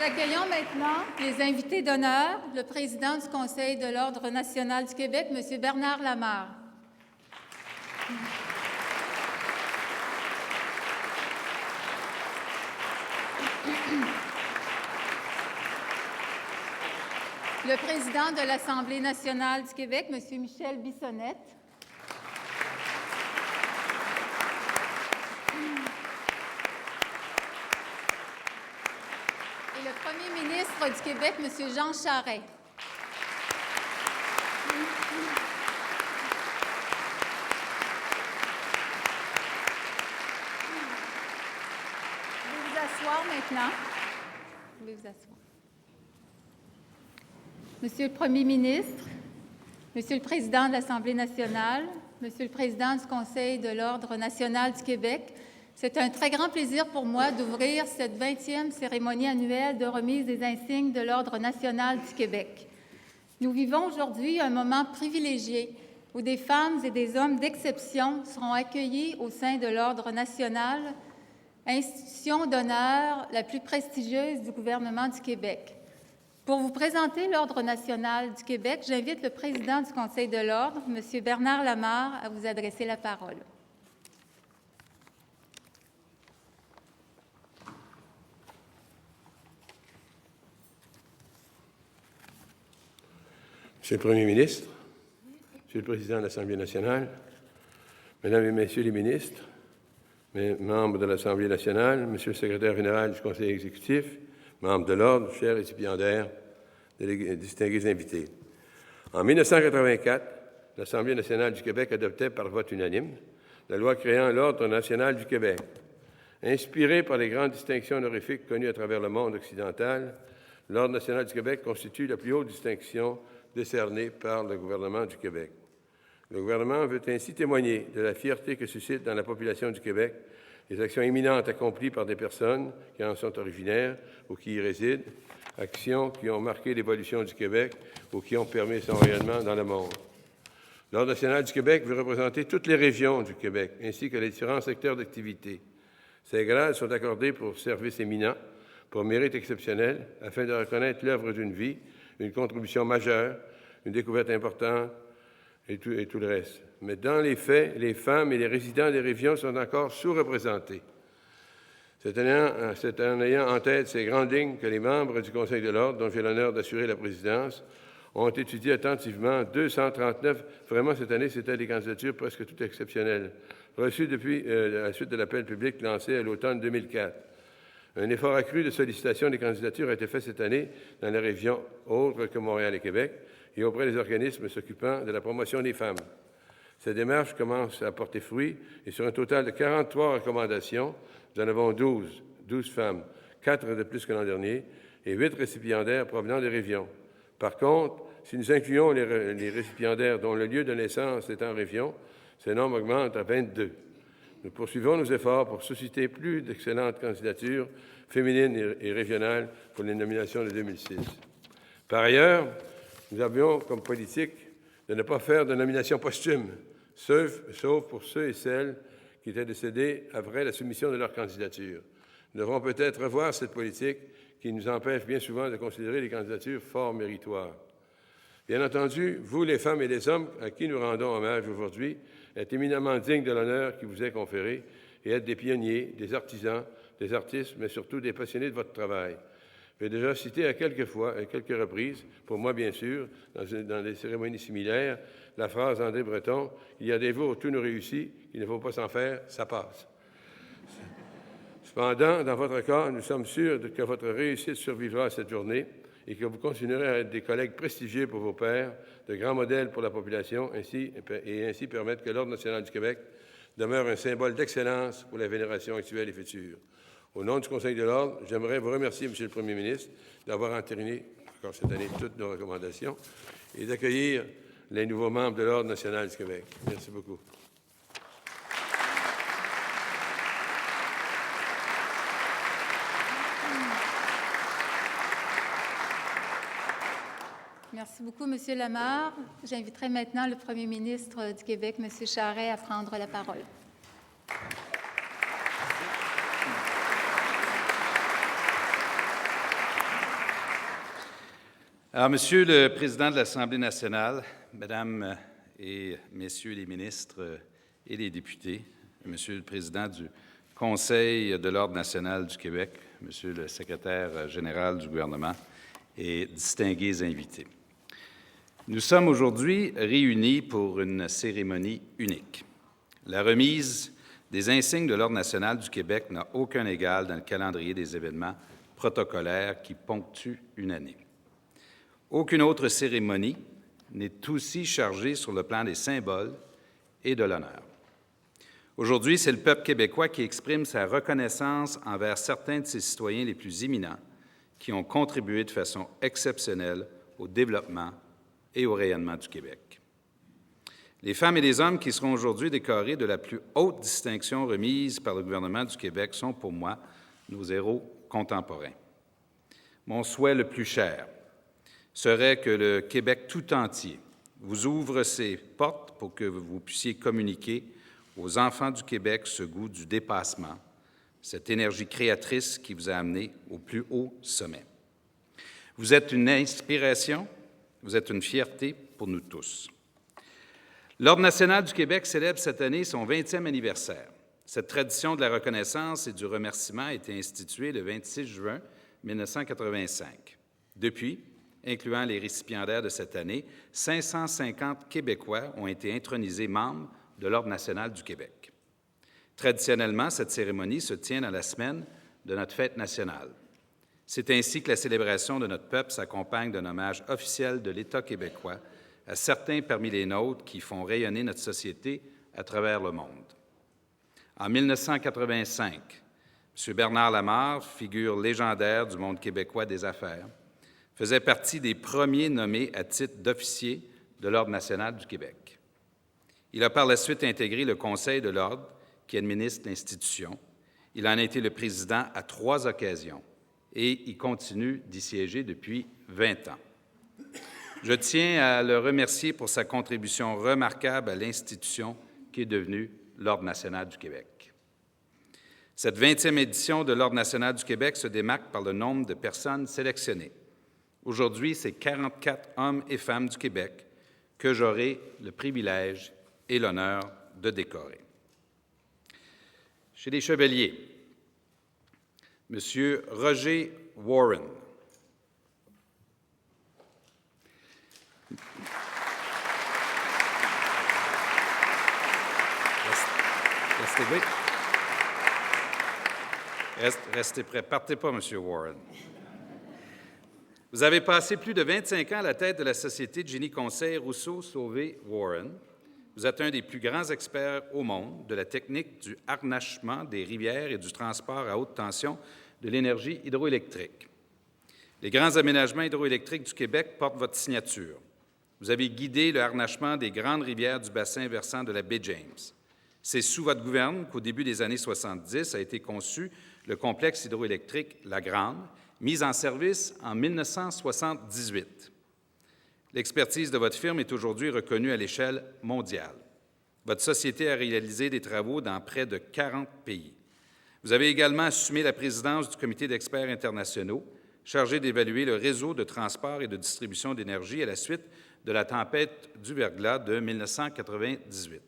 accueillons maintenant les invités d'honneur, le président du Conseil de l'Ordre national du Québec, M. Bernard Lamarre. Le président de l'Assemblée nationale du Québec, M. Michel Bissonnette. Et le premier ministre du Québec, M. Jean Charest. Vous pouvez vous asseoir maintenant. Vous pouvez vous asseoir. Monsieur le Premier ministre, Monsieur le Président de l'Assemblée nationale, Monsieur le Président du Conseil de l'Ordre national du Québec, c'est un très grand plaisir pour moi d'ouvrir cette 20e cérémonie annuelle de remise des insignes de l'Ordre national du Québec. Nous vivons aujourd'hui un moment privilégié où des femmes et des hommes d'exception seront accueillis au sein de l'Ordre national, institution d'honneur la plus prestigieuse du gouvernement du Québec. Pour vous présenter l'Ordre national du Québec, j'invite le président du Conseil de l'Ordre, M. Bernard Lamarre, à vous adresser la parole. Monsieur le Premier ministre, Monsieur le Président de l'Assemblée nationale, Mesdames et Messieurs les ministres, membres de l'Assemblée nationale, Monsieur le secrétaire général du Conseil exécutif, membres de l'Ordre, chers récipiendaires, distingués invités. En 1984, l'Assemblée nationale du Québec adoptait par vote unanime la loi créant l'Ordre national du Québec. Inspiré par les grandes distinctions honorifiques connues à travers le monde occidental, l'Ordre national du Québec constitue la plus haute distinction décernée par le gouvernement du Québec. Le gouvernement veut ainsi témoigner de la fierté que suscite dans la population du Québec les actions éminentes accomplies par des personnes qui en sont originaires ou qui y résident, actions qui ont marqué l'évolution du Québec ou qui ont permis son rayonnement dans le monde. L'Ordre national du Québec veut représenter toutes les régions du Québec, ainsi que les différents secteurs d'activité. Ces grades sont accordés pour services éminents, pour mérite exceptionnel, afin de reconnaître l'œuvre d'une vie, une contribution majeure, une découverte importante et tout le reste. Mais dans les faits, les femmes et les résidents des régions sont encore sous-représentés. C'est en ayant en tête ces grandes lignes que les membres du Conseil de l'Ordre, dont j'ai l'honneur d'assurer la présidence, ont étudié attentivement 239. Vraiment, cette année, c'était des candidatures presque toutes exceptionnelles, reçues depuis la suite de l'appel public lancé à l'automne 2004. Un effort accru de sollicitation des candidatures a été fait cette année dans les régions autres que Montréal et Québec et auprès des organismes s'occupant de la promotion des femmes. Cette démarche commence à porter fruit et sur un total de 43 recommandations, nous en avons 12 femmes, 4 de plus que l'an dernier et 8 récipiendaires provenant des régions. Par contre, si nous incluons les récipiendaires dont le lieu de naissance est en région, ce nombre augmente à 22. Nous poursuivons nos efforts pour susciter plus d'excellentes candidatures féminines et régionales pour les nominations de 2006. Par ailleurs, nous avions comme politique de ne pas faire de nomination posthume, sauf pour ceux et celles qui étaient décédés après la soumission de leur candidature. Nous devrons peut-être revoir cette politique qui nous empêche bien souvent de considérer les candidatures fort méritoires. Bien entendu, vous, les femmes et les hommes à qui nous rendons hommage aujourd'hui, êtes éminemment dignes de l'honneur qui vous est conféré et êtes des pionniers, des artisans, des artistes, mais surtout des passionnés de votre travail. J'ai déjà cité à quelques reprises, pour moi bien sûr, dans des cérémonies similaires, la phrase d'André Breton « Il y a des jours où tout nous réussit, il ne faut pas s'en faire, ça passe ». Cependant, dans votre cas, nous sommes sûrs que votre réussite survivra à cette journée et que vous continuerez à être des collègues prestigieux pour vos pairs, de grands modèles pour la population, et ainsi permettre que l'Ordre national du Québec demeure un symbole d'excellence pour la vénération actuelle et future. Au nom du Conseil de l'Ordre, j'aimerais vous remercier, Monsieur le Premier ministre, d'avoir entériné, encore cette année, toutes nos recommandations et d'accueillir les nouveaux membres de l'Ordre national du Québec. Merci beaucoup. Merci beaucoup, M. Lamarre. J'inviterai maintenant le Premier ministre du Québec, M. Charest, à prendre la parole. Alors, Monsieur le Président de l'Assemblée nationale, Mesdames et Messieurs les ministres et les députés, Monsieur le Président du Conseil de l'Ordre national du Québec, Monsieur le Secrétaire général du gouvernement et distingués invités. Nous sommes aujourd'hui réunis pour une cérémonie unique. La remise des insignes de l'Ordre national du Québec n'a aucun égal dans le calendrier des événements protocolaires qui ponctuent une année. Aucune autre cérémonie n'est aussi chargée sur le plan des symboles et de l'honneur. Aujourd'hui, c'est le peuple québécois qui exprime sa reconnaissance envers certains de ses citoyens les plus éminents qui ont contribué de façon exceptionnelle au développement et au rayonnement du Québec. Les femmes et les hommes qui seront aujourd'hui décorés de la plus haute distinction remise par le gouvernement du Québec sont pour moi nos héros contemporains. Mon souhait le plus cher serait que le Québec tout entier vous ouvre ses portes pour que vous puissiez communiquer aux enfants du Québec ce goût du dépassement, cette énergie créatrice qui vous a amené au plus haut sommet. Vous êtes une inspiration, vous êtes une fierté pour nous tous. L'Ordre national du Québec célèbre cette année son 20e anniversaire. Cette tradition de la reconnaissance et du remerciement a été instituée le 26 juin 1985. Depuis, incluant les récipiendaires de cette année, 550 Québécois ont été intronisés membres de l'Ordre national du Québec. Traditionnellement, cette cérémonie se tient dans la semaine de notre fête nationale. C'est ainsi que la célébration de notre peuple s'accompagne d'un hommage officiel de l'État québécois à certains parmi les nôtres qui font rayonner notre société à travers le monde. En 1985, M. Bernard Lamarre, figure légendaire du monde québécois des affaires, faisait partie des premiers nommés à titre d'officier de l'Ordre national du Québec. Il a par la suite intégré le Conseil de l'Ordre qui administre l'institution. Il en a été le président à 3 occasions et il continue d'y siéger depuis 20 ans. Je tiens à le remercier pour sa contribution remarquable à l'institution qui est devenue l'Ordre national du Québec. Cette 20e édition de l'Ordre national du Québec se démarque par le nombre de personnes sélectionnées. Aujourd'hui, c'est 44 hommes et femmes du Québec que j'aurai le privilège et l'honneur de décorer. Chez les chevaliers, M. Roger Warren. Restez prêts. Partez pas, M. Warren. Vous avez passé plus de 25 ans à la tête de la Société de génie conseil Rousseau-Sauvé-Warren. Vous êtes un des plus grands experts au monde de la technique du harnachement des rivières et du transport à haute tension de l'énergie hydroélectrique. Les grands aménagements hydroélectriques du Québec portent votre signature. Vous avez guidé le harnachement des grandes rivières du bassin versant de la baie James. C'est sous votre gouverne qu'au début des années 70 a été conçu le complexe hydroélectrique La Grande, mise en service en 1978. L'expertise de votre firme est aujourd'hui reconnue à l'échelle mondiale. Votre société a réalisé des travaux dans près de 40 pays. Vous avez également assumé la présidence du comité d'experts internationaux chargé d'évaluer le réseau de transport et de distribution d'énergie à la suite de la tempête du verglas de 1998.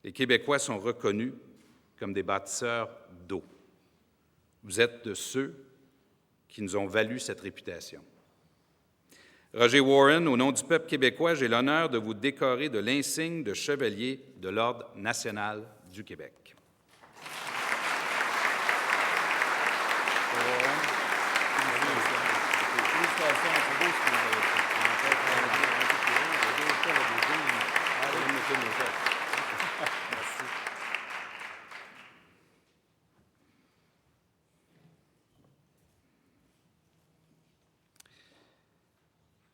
Les Québécois sont reconnus comme des bâtisseurs d'eau. Vous êtes de ceux qui nous ont valu cette réputation. Roger Warren, au nom du peuple québécois, j'ai l'honneur de vous décorer de l'insigne de chevalier de l'Ordre national du Québec.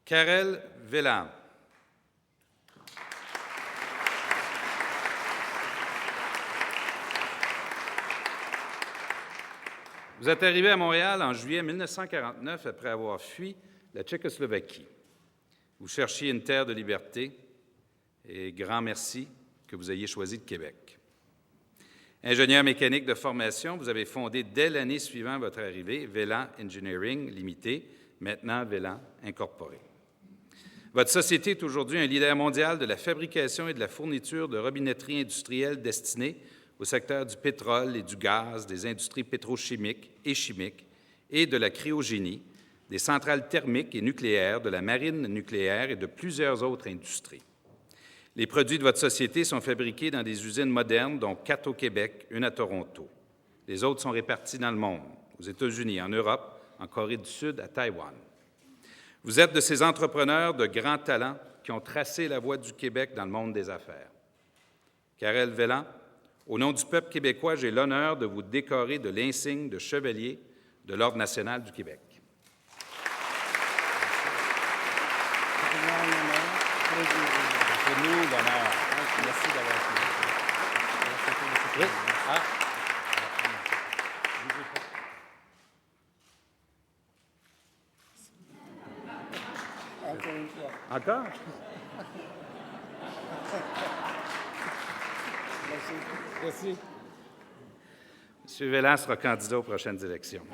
Karel Velan. Vous êtes arrivé à Montréal en juillet 1949 après avoir fui la Tchécoslovaquie. Vous cherchiez une terre de liberté et grand merci que vous ayez choisi le Québec. Ingénieur mécanique de formation, vous avez fondé dès l'année suivant votre arrivée Velan Engineering Limited, maintenant Velan Incorporé. Votre société est aujourd'hui un leader mondial de la fabrication et de la fourniture de robinetteries industrielles destinées au secteur du pétrole et du gaz, des industries pétrochimiques et chimiques et de la cryogénie, des centrales thermiques et nucléaires, de la marine nucléaire et de plusieurs autres industries. Les produits de votre société sont fabriqués dans des usines modernes, dont 4 au Québec, une à Toronto. Les autres sont répartis dans le monde, aux États-Unis, en Europe, en Corée du Sud, à Taïwan. Vous êtes de ces entrepreneurs de grand talent qui ont tracé la voie du Québec dans le monde des affaires. Karel Velan, au nom du peuple québécois, j'ai l'honneur de vous décorer de l'insigne de chevalier de l'Ordre national du Québec. C'est nous l'honneur. Merci d'avoir été là. Oui. Ah. Encore? Merci. M. Velan sera candidat aux prochaines élections.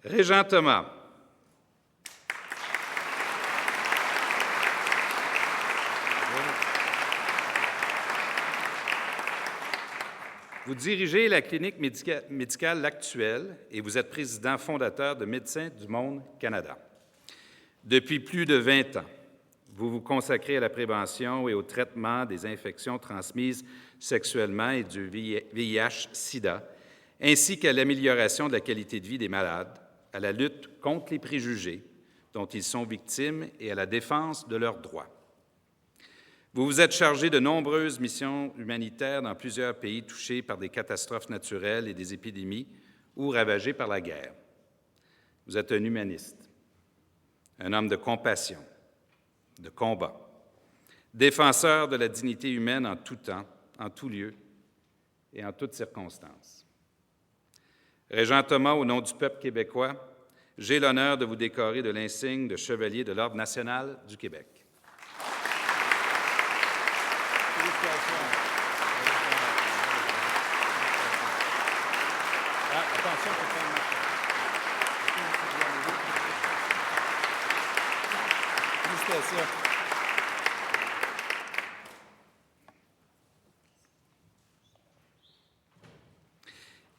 Régent Thomas. Vous dirigez la clinique médicale L'Actuelle et vous êtes président fondateur de Médecins du Monde Canada. Depuis plus de 20 ans, vous vous consacrez à la prévention et au traitement des infections transmises sexuellement et du VIH-Sida, ainsi qu'à l'amélioration de la qualité de vie des malades, à la lutte contre les préjugés dont ils sont victimes et à la défense de leurs droits. Vous vous êtes chargé de nombreuses missions humanitaires dans plusieurs pays touchés par des catastrophes naturelles et des épidémies ou ravagés par la guerre. Vous êtes un humaniste, un homme de compassion, de combat, défenseur de la dignité humaine en tout temps, en tout lieu et en toutes circonstances. Régent Thomas, au nom du peuple québécois, j'ai l'honneur de vous décorer de l'insigne de chevalier de l'Ordre national du Québec. Attention, félicitations.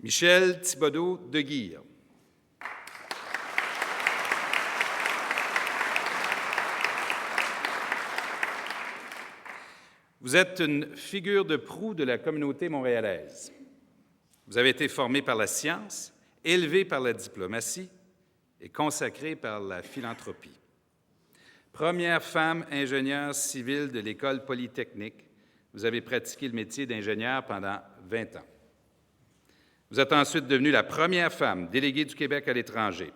Michel Thibodeau de Guire. Vous êtes une figure de proue de la communauté montréalaise. Vous avez été formé par la science, élevé par la diplomatie et consacré par la philanthropie. Première femme ingénieure civile de l'École polytechnique, vous avez pratiqué le métier d'ingénieur pendant 20 ans. Vous êtes ensuite devenue la première femme déléguée du Québec à l'étranger.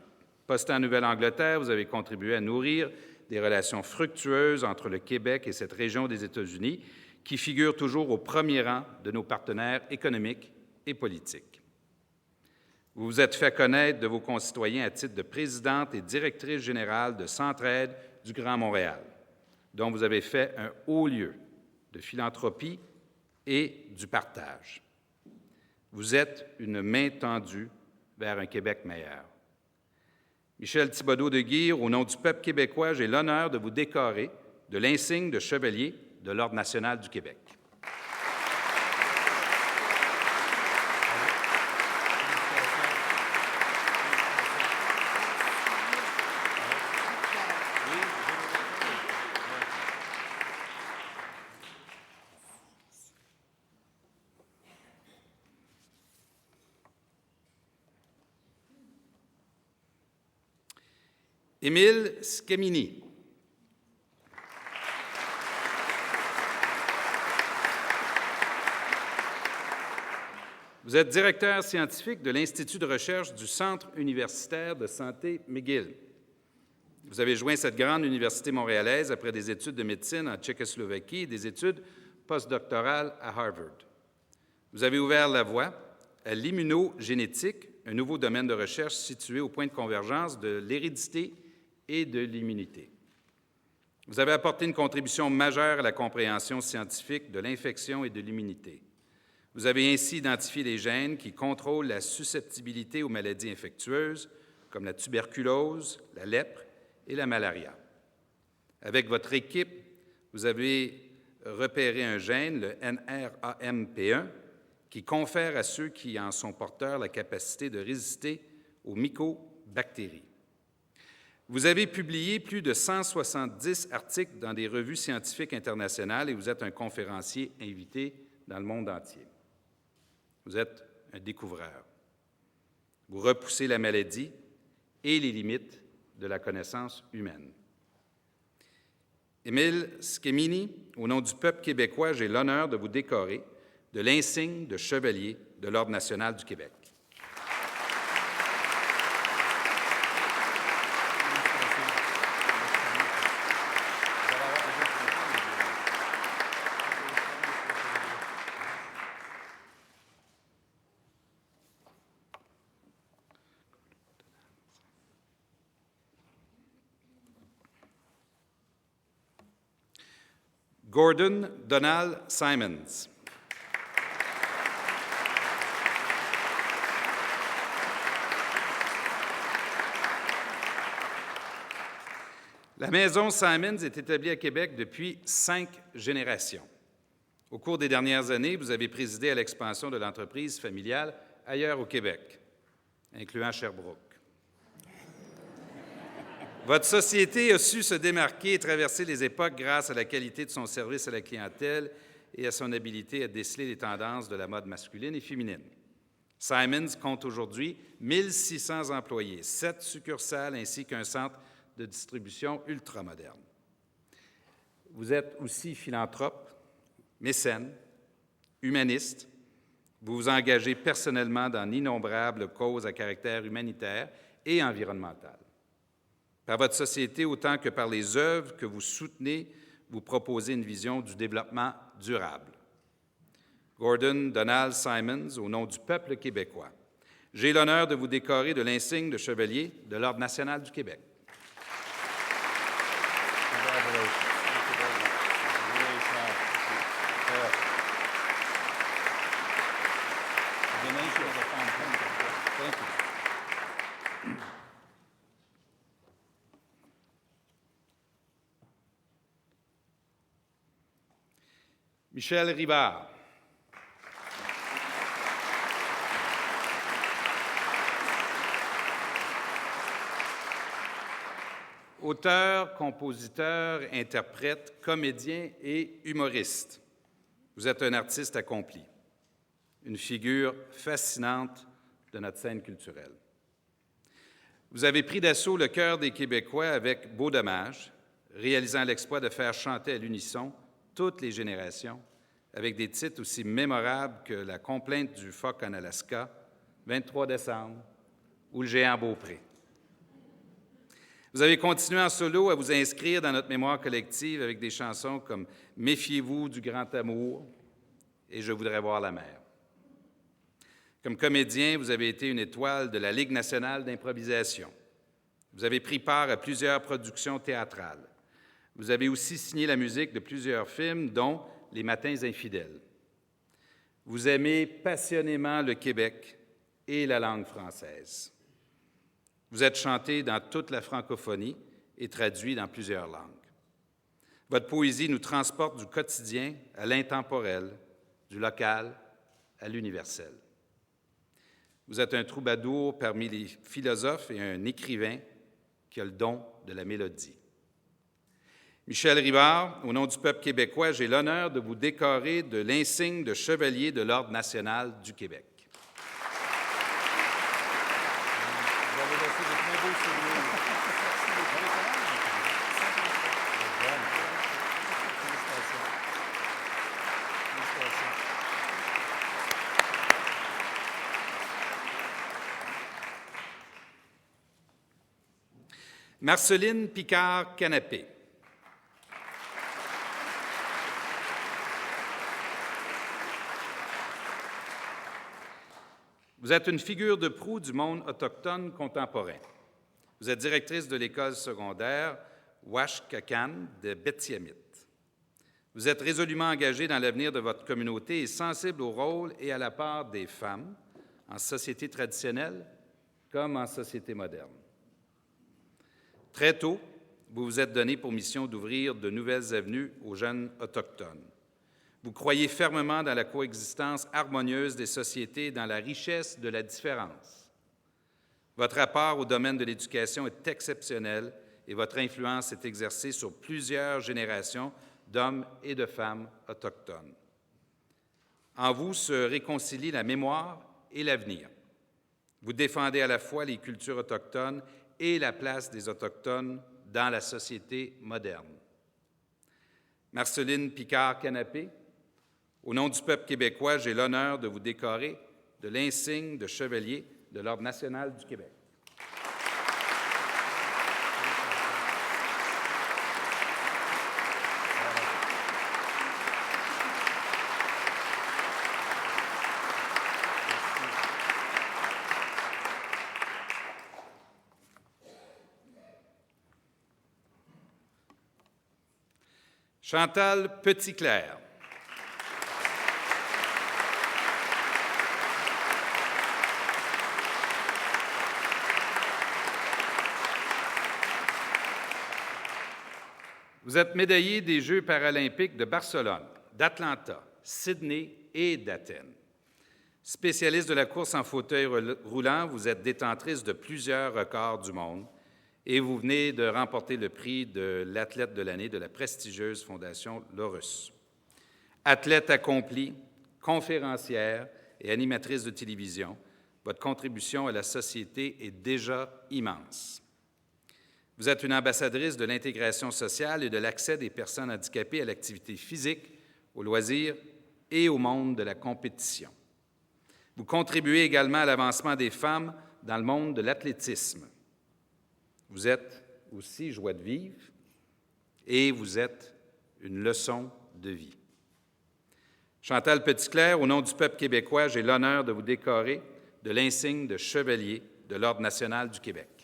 Postée en Nouvelle-Angleterre, vous avez contribué à nourrir des relations fructueuses entre le Québec et cette région des États-Unis, qui figure toujours au premier rang de nos partenaires économiques et politiques. Vous vous êtes fait connaître de vos concitoyens à titre de présidente et directrice générale de Centraide du Grand Montréal, dont vous avez fait un haut lieu de philanthropie et du partage. Vous êtes une main tendue vers un Québec meilleur. Michel Thibodeau de Guire, au nom du peuple québécois, j'ai l'honneur de vous décorer de l'insigne de chevalier de l'Ordre national du Québec. Émile Scamini. Vous êtes directeur scientifique de l'Institut de recherche du Centre universitaire de santé McGill. Vous avez joint cette grande université montréalaise après des études de médecine en Tchécoslovaquie et des études postdoctorales à Harvard. Vous avez ouvert la voie à l'immunogénétique, un nouveau domaine de recherche situé au point de convergence de l'hérédité et de l'immunité. Vous avez apporté une contribution majeure à la compréhension scientifique de l'infection et de l'immunité. Vous avez ainsi identifié les gènes qui contrôlent la susceptibilité aux maladies infectieuses, comme la tuberculose, la lèpre et la malaria. Avec votre équipe, vous avez repéré un gène, le NRAMP1, qui confère à ceux qui en sont porteurs la capacité de résister aux mycobactéries. Vous avez publié plus de 170 articles dans des revues scientifiques internationales et vous êtes un conférencier invité dans le monde entier. Vous êtes un découvreur. Vous repoussez la maladie et les limites de la connaissance humaine. Émile Skemini, au nom du peuple québécois, j'ai l'honneur de vous décorer de l'insigne de chevalier de l'Ordre national du Québec. Gordon Donald Simons. La Maison Simons est établie à Québec depuis 5 générations. Au cours des dernières années, vous avez présidé à l'expansion de l'entreprise familiale ailleurs au Québec, incluant Sherbrooke. Votre société a su se démarquer et traverser les époques grâce à la qualité de son service à la clientèle et à son habileté à déceler les tendances de la mode masculine et féminine. Simons compte aujourd'hui 1600 employés, 7 succursales ainsi qu'un centre de distribution ultramoderne. Vous êtes aussi philanthrope, mécène, humaniste. Vous vous engagez personnellement dans d'innombrables causes à caractère humanitaire et environnemental. Par votre société, autant que par les œuvres que vous soutenez, vous proposez une vision du développement durable. Gordon Donald Simons, au nom du peuple québécois, j'ai l'honneur de vous décorer de l'insigne de chevalier de l'Ordre national du Québec. Michel Rivard. Auteur, compositeur, interprète, comédien et humoriste. Vous êtes un artiste accompli, une figure fascinante de notre scène culturelle. Vous avez pris d'assaut le cœur des Québécois avec Beau dommage, réalisant l'exploit de faire chanter à l'unisson toutes les générations, avec des titres aussi mémorables que La complainte du phoque en Alaska, 23 décembre, ou Le géant Beaupré. Vous avez continué en solo à vous inscrire dans notre mémoire collective avec des chansons comme « Méfiez-vous du grand amour » et « Je voudrais voir la mer ». Comme comédien, vous avez été une étoile de la Ligue nationale d'improvisation. Vous avez pris part à plusieurs productions théâtrales. Vous avez aussi signé la musique de plusieurs films, dont Les Matins infidèles. Vous aimez passionnément le Québec et la langue française. Vous êtes chanté dans toute la francophonie et traduit dans plusieurs langues. Votre poésie nous transporte du quotidien à l'intemporel, du local à l'universel. Vous êtes un troubadour parmi les philosophes et un écrivain qui a le don de la mélodie. Michel Rivard, au nom du peuple québécois, j'ai l'honneur de vous décorer de l'insigne de chevalier de l'Ordre national du Québec. Vous avez laissé de très beaux souvenirs. Félicitations. Félicitations. Marceline Picard-Canapé. Vous êtes une figure de proue du monde autochtone contemporain. Vous êtes directrice de l'école secondaire Ouashkakan de Betsiamit. Vous êtes résolument engagé dans l'avenir de votre communauté et sensible au rôle et à la part des femmes en société traditionnelle comme en société moderne. Très tôt, vous vous êtes donné pour mission d'ouvrir de nouvelles avenues aux jeunes autochtones. Vous croyez fermement dans la coexistence harmonieuse des sociétés et dans la richesse de la différence. Votre apport au domaine de l'éducation est exceptionnel et votre influence est exercée sur plusieurs générations d'hommes et de femmes autochtones. En vous se réconcilie la mémoire et l'avenir. Vous défendez à la fois les cultures autochtones et la place des Autochtones dans la société moderne. Marceline Picard-Canapé, au nom du peuple québécois, j'ai l'honneur de vous décorer de l'insigne de chevalier de l'Ordre national du Québec. Chantal Petitclerc. Vous êtes médaillé des Jeux paralympiques de Barcelone, d'Atlanta, Sydney et d'Athènes. Spécialiste de la course en fauteuil roulant, vous êtes détentrice de plusieurs records du monde et vous venez de remporter le prix de l'athlète de l'année de la prestigieuse Fondation Laurus. Athlète accomplie, conférencière et animatrice de télévision, votre contribution à la société est déjà immense. Vous êtes une ambassadrice de l'intégration sociale et de l'accès des personnes handicapées à l'activité physique, aux loisirs et au monde de la compétition. Vous contribuez également à l'avancement des femmes dans le monde de l'athlétisme. Vous êtes aussi joie de vivre et vous êtes une leçon de vie. Chantal Petitclerc, au nom du peuple québécois, j'ai l'honneur de vous décorer de l'insigne de chevalier de l'Ordre national du Québec.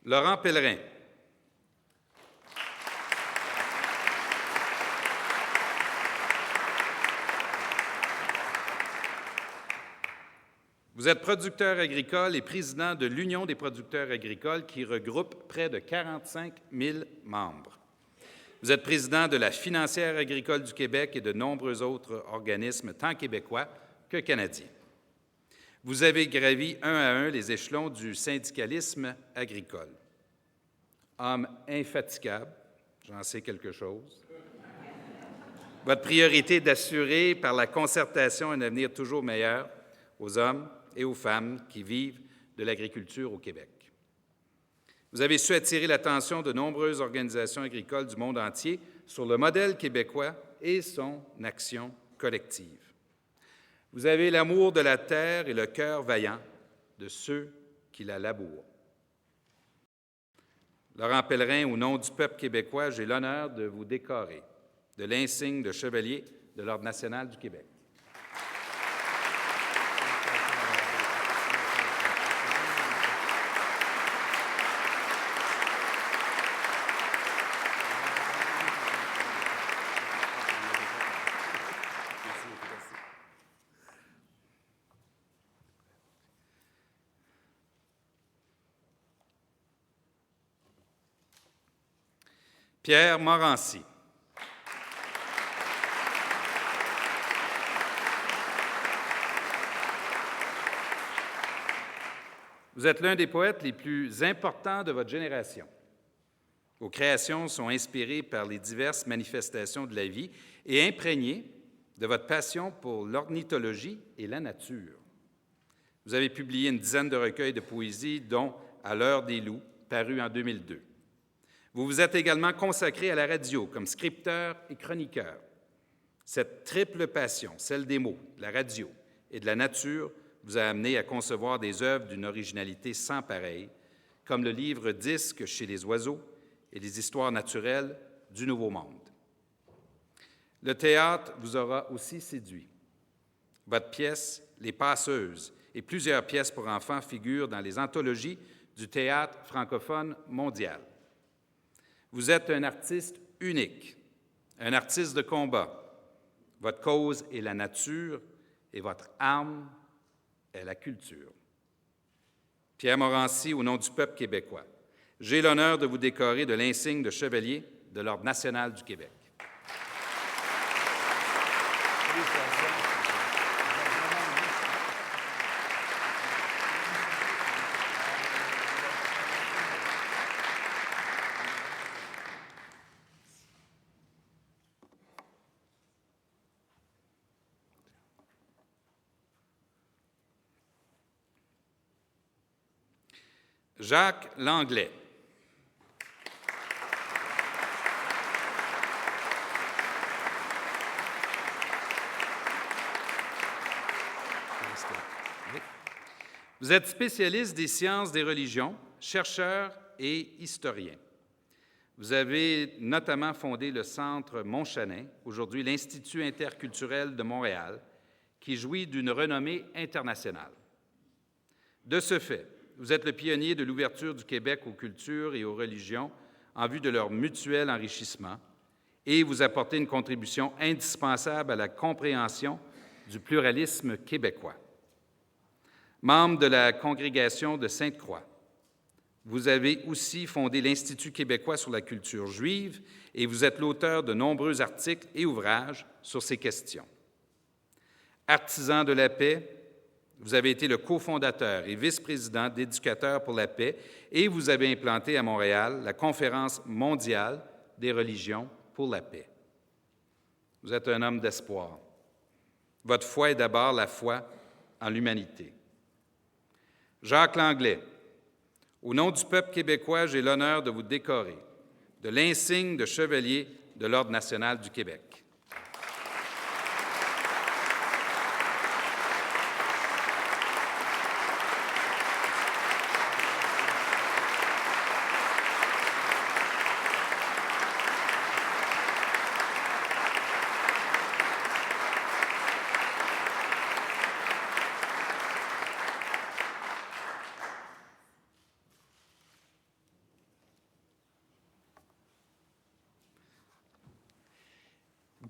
Laurent Pellerin. Vous êtes producteur agricole et président de l'Union des producteurs agricoles qui regroupe près de 45 000 membres. Vous êtes président de la Financière agricole du Québec et de nombreux autres organismes tant québécois que canadiens. Vous avez gravi un à un les échelons du syndicalisme agricole. Homme infatigable, j'en sais quelque chose. Votre priorité est d'assurer par la concertation un avenir toujours meilleur aux hommes et aux femmes qui vivent de l'agriculture au Québec. Vous avez su attirer l'attention de nombreuses organisations agricoles du monde entier sur le modèle québécois et son action collective. Vous avez l'amour de la terre et le cœur vaillant de ceux qui la labourent. Laurent Pellerin, au nom du peuple québécois, j'ai l'honneur de vous décorer de l'insigne de chevalier de l'Ordre national du Québec. Pierre Morancy. Vous êtes l'un des poètes les plus importants de votre génération. Vos créations sont inspirées par les diverses manifestations de la vie et imprégnées de votre passion pour l'ornithologie et la nature. Vous avez publié une dizaine de recueils de poésie, dont « À l'heure des loups », paru en 2002. Vous vous êtes également consacré à la radio comme scripteur et chroniqueur. Cette triple passion, celle des mots, de la radio et de la nature, vous a amené à concevoir des œuvres d'une originalité sans pareille, comme le livre disque chez les oiseaux et les histoires naturelles du Nouveau Monde. Le théâtre vous aura aussi séduit. Votre pièce, Les Passeuses, et plusieurs pièces pour enfants figurent dans les anthologies du théâtre francophone mondial. Vous êtes un artiste unique, un artiste de combat. Votre cause est la nature et votre arme est la culture. Pierre Morancy, au nom du peuple québécois, j'ai l'honneur de vous décorer de l'insigne de chevalier de l'Ordre national du Québec. Jacques Langlais. Vous êtes spécialiste des sciences des religions, chercheur et historien. Vous avez notamment fondé le Centre Montchanin, aujourd'hui l'Institut interculturel de Montréal, qui jouit d'une renommée internationale. De ce fait, vous êtes le pionnier de l'ouverture du Québec aux cultures et aux religions en vue de leur mutuel enrichissement et vous apportez une contribution indispensable à la compréhension du pluralisme québécois. Membre de la congrégation de Sainte-Croix, vous avez aussi fondé l'Institut québécois sur la culture juive et vous êtes l'auteur de nombreux articles et ouvrages sur ces questions. Artisan de la paix, vous avez été le cofondateur et vice-président d'Éducateurs pour la paix et vous avez implanté à Montréal la Conférence mondiale des religions pour la paix. Vous êtes un homme d'espoir. Votre foi est d'abord la foi en l'humanité. Jacques Langlais, au nom du peuple québécois, j'ai l'honneur de vous décorer de l'insigne de chevalier de l'Ordre national du Québec.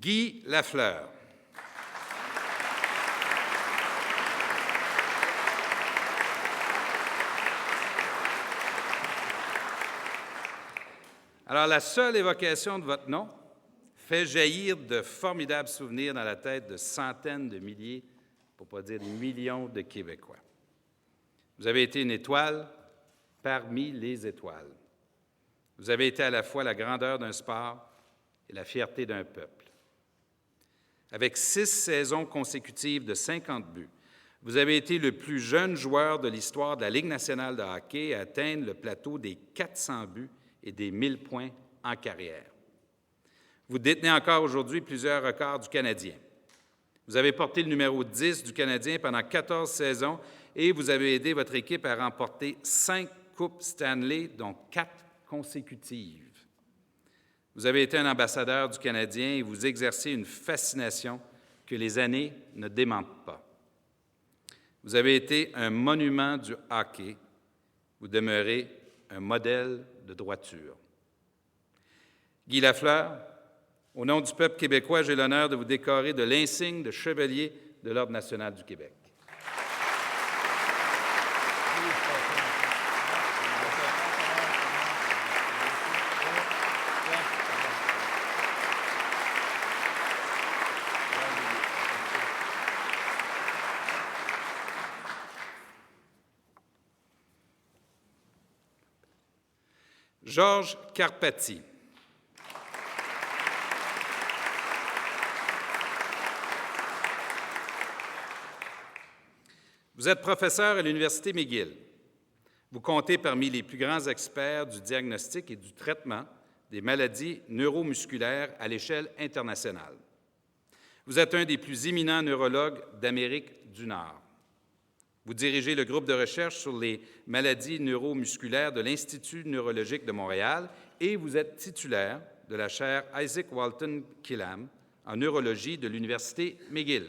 Guy Lafleur. Alors, la seule évocation de votre nom fait jaillir de formidables souvenirs dans la tête de centaines de milliers, pour ne pas dire des millions de Québécois. Vous avez été une étoile parmi les étoiles. Vous avez été à la fois la grandeur d'un sport et la fierté d'un peuple. Avec 6 saisons consécutives de 50 buts, vous avez été le plus jeune joueur de l'histoire de la Ligue nationale de hockey à atteindre le plateau des 400 buts et des 1000 points en carrière. Vous détenez encore aujourd'hui plusieurs records du Canadien. Vous avez porté le numéro 10 du Canadien pendant 14 saisons et vous avez aidé votre équipe à remporter 5 Coupes Stanley, dont 4 consécutives. Vous avez été un ambassadeur du Canadien et vous exercez une fascination que les années ne démentent pas. Vous avez été un monument du hockey. Vous demeurez un modèle de droiture. Guy Lafleur, au nom du peuple québécois, j'ai l'honneur de vous décorer de l'insigne de chevalier de l'Ordre national du Québec. Georges Carpati. Vous êtes professeur à l'Université McGill. Vous comptez parmi les plus grands experts du diagnostic et du traitement des maladies neuromusculaires à l'échelle internationale. Vous êtes un des plus éminents neurologues d'Amérique du Nord. Vous dirigez le groupe de recherche sur les maladies neuromusculaires de l'Institut neurologique de Montréal et vous êtes titulaire de la chaire Isaac Walton Killam en neurologie de l'Université McGill.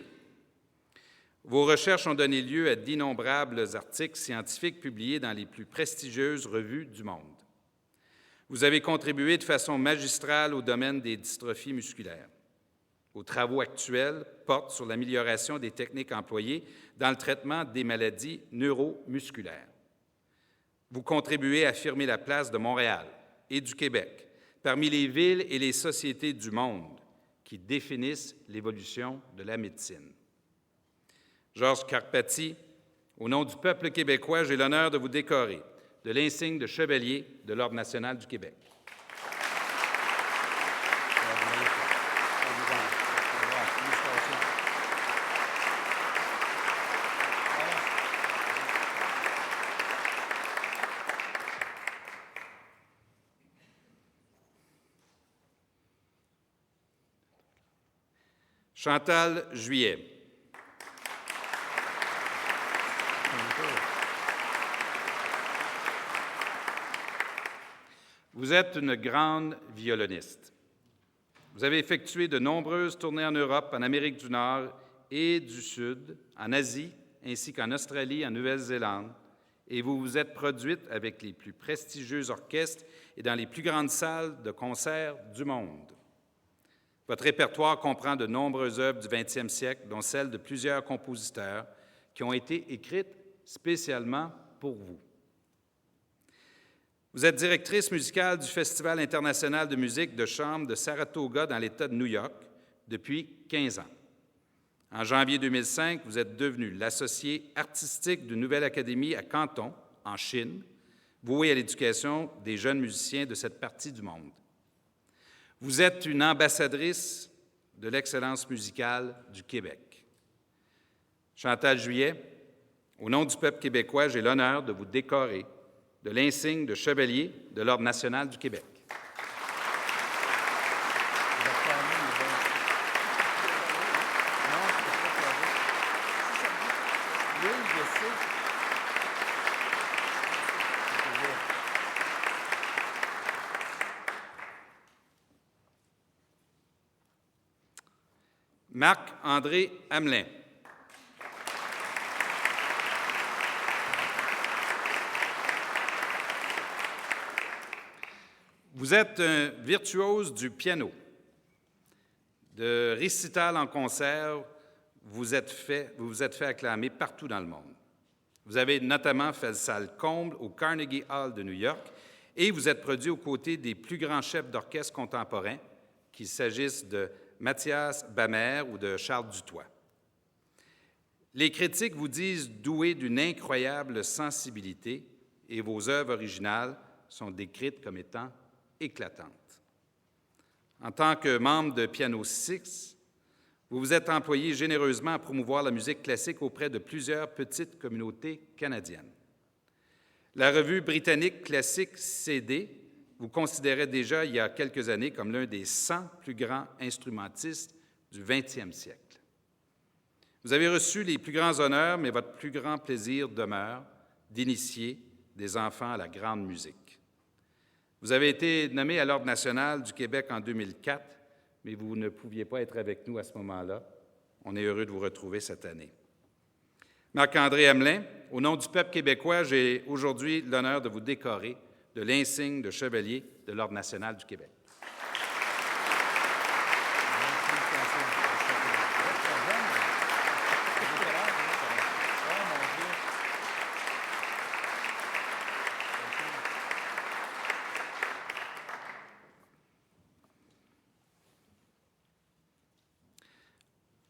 Vos recherches ont donné lieu à d'innombrables articles scientifiques publiés dans les plus prestigieuses revues du monde. Vous avez contribué de façon magistrale au domaine des dystrophies musculaires. Vos travaux actuels portent sur l'amélioration des techniques employées dans le traitement des maladies neuromusculaires. Vous contribuez à affirmer la place de Montréal et du Québec parmi les villes et les sociétés du monde qui définissent l'évolution de la médecine. Georges Carpati, au nom du peuple québécois, j'ai l'honneur de vous décorer de l'insigne de chevalier de l'Ordre national du Québec. Chantal Juillet. Vous êtes une grande violoniste. Vous avez effectué de nombreuses tournées en Europe, en Amérique du Nord et du Sud, en Asie, ainsi qu'en Australie, en Nouvelle-Zélande, et vous vous êtes produite avec les plus prestigieux orchestres et dans les plus grandes salles de concert du monde. Votre répertoire comprend de nombreuses œuvres du 20e siècle, dont celles de plusieurs compositeurs qui ont été écrites spécialement pour vous. Vous êtes directrice musicale du Festival international de musique de chambre de Saratoga dans l'État de New York depuis 15 ans. En janvier 2005, vous êtes devenue l'associée artistique d'une nouvelle académie à Canton, en Chine, vouée à l'éducation des jeunes musiciens de cette partie du monde. Vous êtes une ambassadrice de l'excellence musicale du Québec. Chantal Juillet, au nom du peuple québécois, j'ai l'honneur de vous décorer de l'insigne de chevalier de l'Ordre national du Québec. Marc-André Hamelin. Vous êtes un virtuose du piano. De récital en concert, vous vous êtes fait acclamer partout dans le monde. Vous avez notamment fait salle comble au Carnegie Hall de New York et vous êtes produit aux côtés des plus grands chefs d'orchestre contemporains, qu'il s'agisse de Mathias Bamer ou de Charles Dutoit. Les critiques vous disent doué d'une incroyable sensibilité et vos œuvres originales sont décrites comme étant éclatantes. En tant que membre de Piano 6, vous vous êtes employé généreusement à promouvoir la musique classique auprès de plusieurs petites communautés canadiennes. La revue britannique Classique CD vous considérait déjà il y a quelques années comme l'un des 100 plus grands instrumentistes du 20e siècle. Vous avez reçu les plus grands honneurs, mais votre plus grand plaisir demeure d'initier des enfants à la grande musique. Vous avez été nommé à l'Ordre national du Québec en 2004, mais vous ne pouviez pas être avec nous à ce moment-là. On est heureux de vous retrouver cette année. Marc-André Hamelin, au nom du peuple québécois, j'ai aujourd'hui l'honneur de vous décorer de l'insigne de chevalier de l'Ordre national du Québec.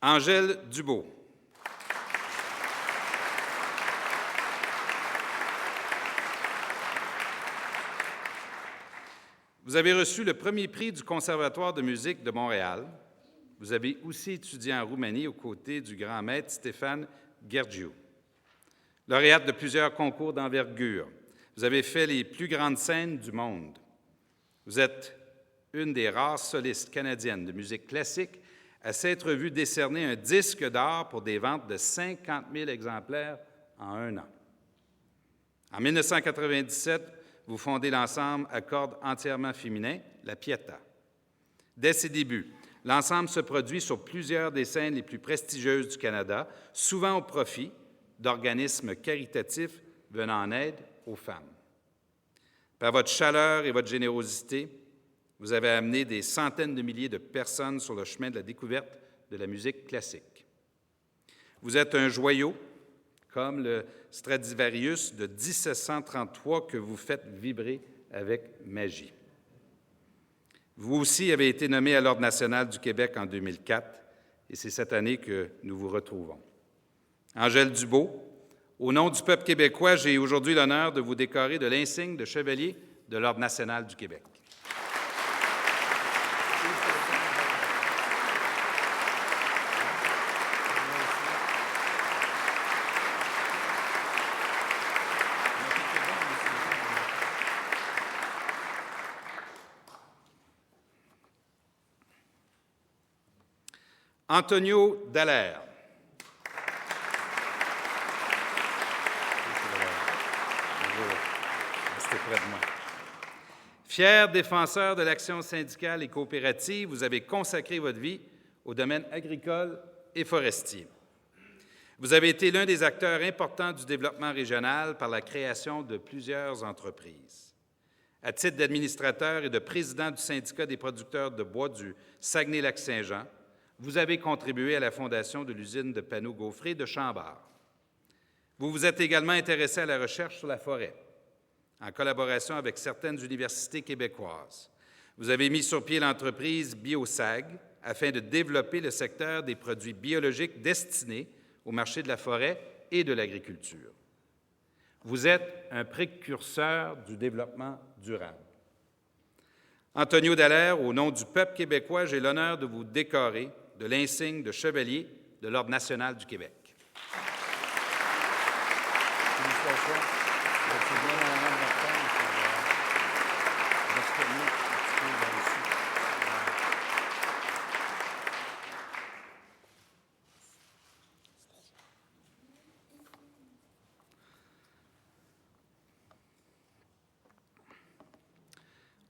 Angèle Dubeau. Vous avez reçu le premier prix du Conservatoire de musique de Montréal. Vous avez aussi étudié en Roumanie aux côtés du grand maître Stéphane Ghergiu. Lauréate de plusieurs concours d'envergure, vous avez fait les plus grandes scènes du monde. Vous êtes une des rares solistes canadiennes de musique classique à s'être vu décerner un disque d'or pour des ventes de 50 000 exemplaires en un an. En 1997, vous fondez l'ensemble à cordes entièrement féminin, la Pietà. Dès ses débuts, l'ensemble se produit sur plusieurs des scènes les plus prestigieuses du Canada, souvent au profit d'organismes caritatifs venant en aide aux femmes. Par votre chaleur et votre générosité, vous avez amené des centaines de milliers de personnes sur le chemin de la découverte de la musique classique. Vous êtes un joyau, comme le Stradivarius de 1733 que vous faites vibrer avec magie. Vous aussi avez été nommé à l'Ordre national du Québec en 2004, et c'est cette année que nous vous retrouvons. Angèle Dubeau, au nom du peuple québécois, j'ai aujourd'hui l'honneur de vous décorer de l'insigne de chevalier de l'Ordre national du Québec. Antonio Dallaire. Restez près de moi. Fier défenseur de l'action syndicale et coopérative, vous avez consacré votre vie au domaine agricole et forestier. Vous avez été l'un des acteurs importants du développement régional par la création de plusieurs entreprises. À titre d'administrateur et de président du syndicat des producteurs de bois du Saguenay-Lac-Saint-Jean, vous avez contribué à la fondation de l'usine de panneaux gaufrés de Chambord. Vous vous êtes également intéressé à la recherche sur la forêt, en collaboration avec certaines universités québécoises. Vous avez mis sur pied l'entreprise BioSag afin de développer le secteur des produits biologiques destinés au marché de la forêt et de l'agriculture. Vous êtes un précurseur du développement durable. Antonio Dallaire, au nom du peuple québécois, j'ai l'honneur de vous décorer de l'insigne de chevalier de l'Ordre national du Québec. Félicitations. C'est bien un homme d'affaires,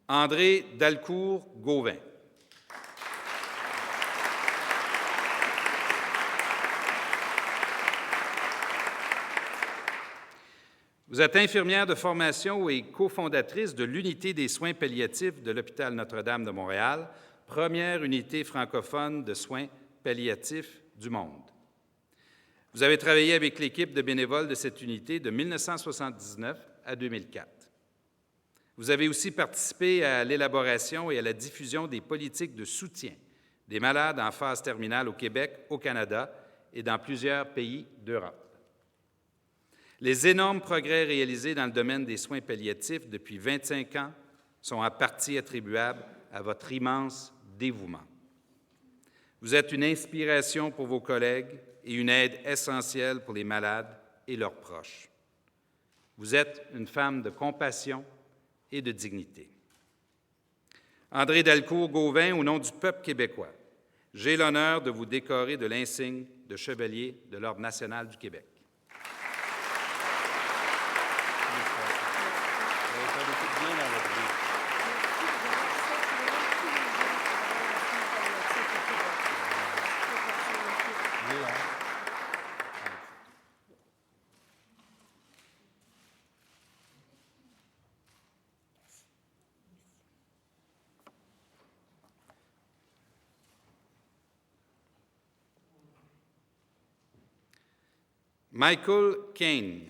André Dalcourt-Gauvin. Vous êtes infirmière de formation et cofondatrice de l'Unité des soins palliatifs de l'Hôpital Notre-Dame de Montréal, première unité francophone de soins palliatifs du monde. Vous avez travaillé avec l'équipe de bénévoles de cette unité de 1979 à 2004. Vous avez aussi participé à l'élaboration et à la diffusion des politiques de soutien des malades en phase terminale au Québec, au Canada et dans plusieurs pays d'Europe. Les énormes progrès réalisés dans le domaine des soins palliatifs depuis 25 ans sont en partie attribuables à votre immense dévouement. Vous êtes une inspiration pour vos collègues et une aide essentielle pour les malades et leurs proches. Vous êtes une femme de compassion et de dignité. André Dalcourt-Gauvin, au nom du peuple québécois, j'ai l'honneur de vous décorer de l'insigne de chevalier de l'Ordre national du Québec. Vous avez fait beaucoup de bien dans votre vie. Oui, hein? Michael Kane.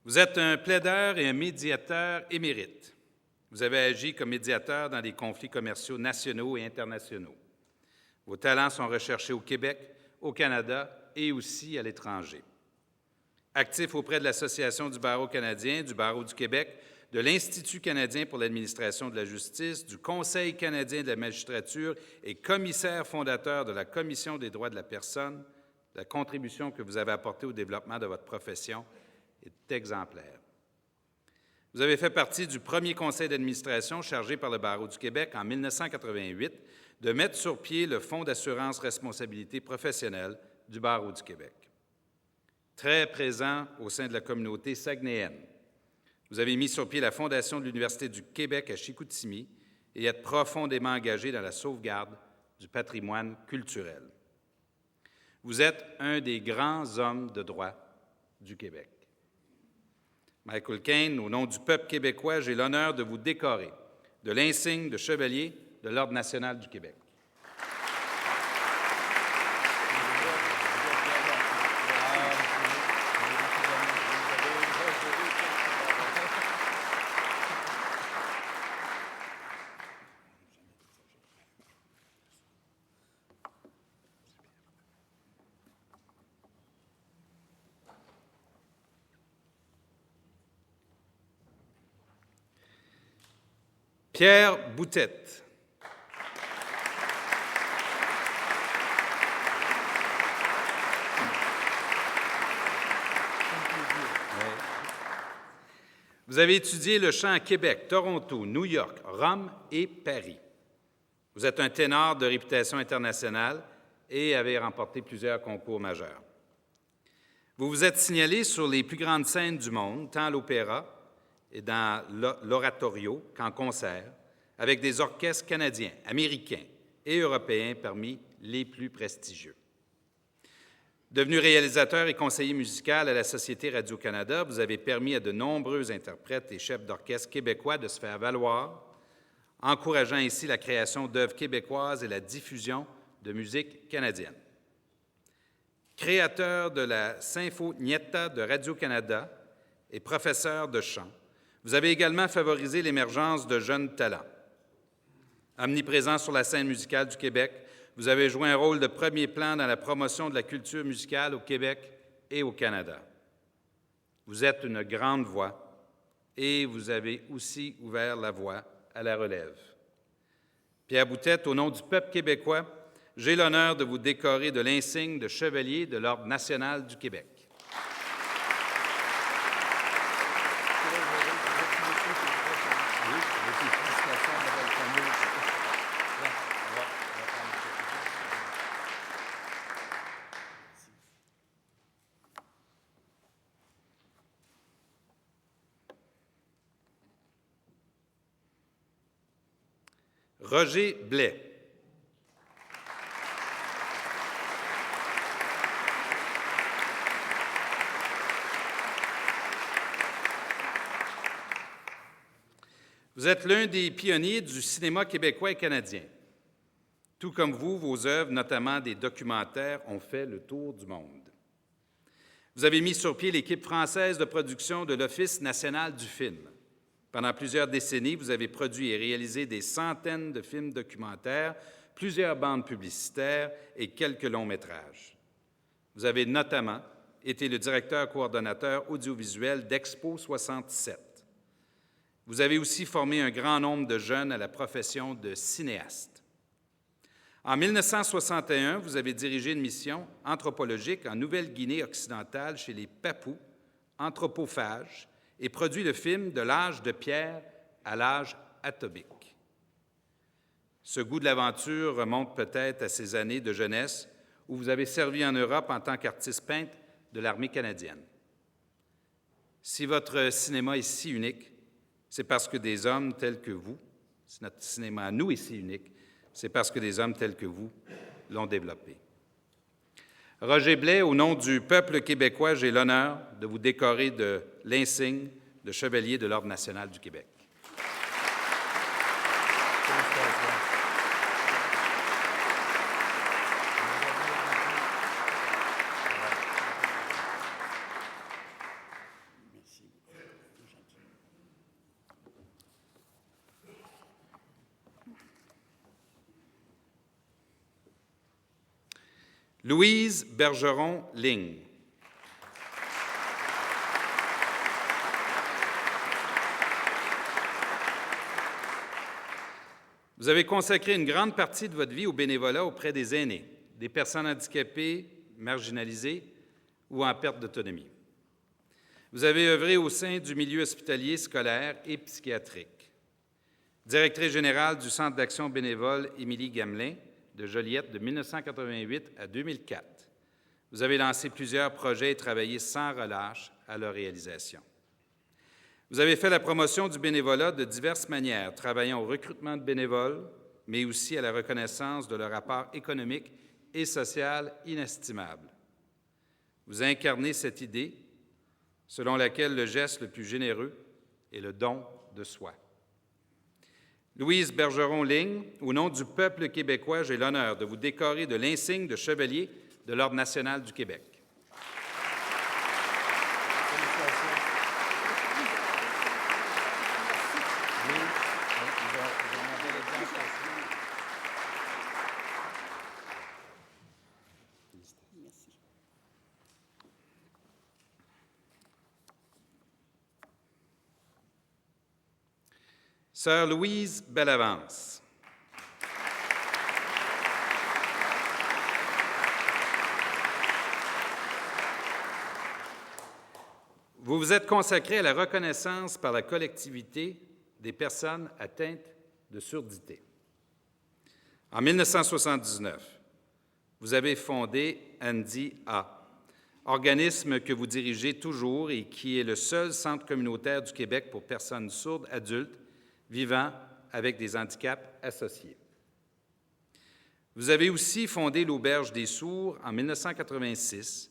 Vous êtes un plaideur et un médiateur émérite. Vous avez agi comme médiateur dans des conflits commerciaux nationaux et internationaux. Vos talents sont recherchés au Québec, au Canada et aussi à l'étranger. Actif auprès de l'Association du barreau canadien, du barreau du Québec, de l'Institut canadien pour l'administration de la justice, du Conseil canadien de la magistrature et commissaire fondateur de la Commission des droits de la personne. La contribution que vous avez apportée au développement de votre profession est exemplaire. Vous avez fait partie du premier conseil d'administration chargé par le Barreau du Québec en 1988 de mettre sur pied le Fonds d'assurance responsabilité professionnelle du Barreau du Québec. Très présent au sein de la communauté saguenayenne, vous avez mis sur pied la Fondation de l'Université du Québec à Chicoutimi et êtes profondément engagé dans la sauvegarde du patrimoine culturel. Vous êtes un des grands hommes de droit du Québec. Michael Caine, au nom du peuple québécois, j'ai l'honneur de vous décorer de l'insigne de chevalier de l'Ordre national du Québec. Pierre Boutette. Vous avez étudié le chant à Québec, Toronto, New York, Rome et Paris. Vous êtes un ténor de réputation internationale et avez remporté plusieurs concours majeurs. Vous vous êtes signalé sur les plus grandes scènes du monde, tant à l'opéra et dans l'oratorio qu'en concert, avec des orchestres canadiens, américains et européens parmi les plus prestigieux. Devenu réalisateur et conseiller musical à la Société Radio-Canada, vous avez permis à de nombreux interprètes et chefs d'orchestre québécois de se faire valoir, encourageant ainsi la création d'œuvres québécoises et la diffusion de musique canadienne. Créateur de la Sinfonietta de Radio-Canada et professeur de chant, vous avez également favorisé l'émergence de jeunes talents. Omniprésent sur la scène musicale du Québec, vous avez joué un rôle de premier plan dans la promotion de la culture musicale au Québec et au Canada. Vous êtes une grande voix et vous avez aussi ouvert la voie à la relève. Pierre Boutette, au nom du peuple québécois, j'ai l'honneur de vous décorer de l'insigne de chevalier de l'Ordre national du Québec. Roger Blais. Vous êtes l'un des pionniers du cinéma québécois et canadien. Tout comme vous, vos œuvres, notamment des documentaires, ont fait le tour du monde. Vous avez mis sur pied l'équipe française de production de l'Office national du film. Pendant plusieurs décennies, vous avez produit et réalisé des centaines de films documentaires, plusieurs bandes publicitaires et quelques longs métrages. Vous avez notamment été le directeur coordonnateur audiovisuel d'Expo 67. Vous avez aussi formé un grand nombre de jeunes à la profession de cinéaste. En 1961, vous avez dirigé une mission anthropologique en Nouvelle-Guinée occidentale chez les Papous, anthropophages, et produit le film « De l'âge de pierre à l'âge atomique ». Ce goût de l'aventure remonte peut-être à ces années de jeunesse où vous avez servi en Europe en tant qu'artiste peintre de l'armée canadienne. Si votre cinéma est si unique, c'est parce que des hommes tels que vous, si notre cinéma à nous est si unique, c'est parce que des hommes tels que vous l'ont développé. Roger Blais, au nom du peuple québécois, j'ai l'honneur de vous décorer de l'insigne de chevalier de l'Ordre national du Québec. Louise Bergeron-Ligne. Vous avez consacré une grande partie de votre vie au bénévolat auprès des aînés, des personnes handicapées, marginalisées ou en perte d'autonomie. Vous avez œuvré au sein du milieu hospitalier, scolaire et psychiatrique. Directrice générale du Centre d'action bénévole Émilie Gamelin de Joliette de 1988 à 2004. Vous avez lancé plusieurs projets et travaillé sans relâche à leur réalisation. Vous avez fait la promotion du bénévolat de diverses manières, travaillant au recrutement de bénévoles, mais aussi à la reconnaissance de leur apport économique et social inestimable. Vous incarnez cette idée selon laquelle le geste le plus généreux est le don de soi. Louise Bergeron-Ligne, au nom du peuple québécois, j'ai l'honneur de vous décorer de l'insigne de chevalier de l'Ordre national du Québec. Sœur Louise Bellavance. Vous vous êtes consacrée à la reconnaissance par la collectivité des personnes atteintes de surdité. En 1979, vous avez fondé Andy A, organisme que vous dirigez toujours et qui est le seul centre communautaire du Québec pour personnes sourdes adultes vivant avec des handicaps associés. Vous avez aussi fondé l'Auberge des sourds en 1986,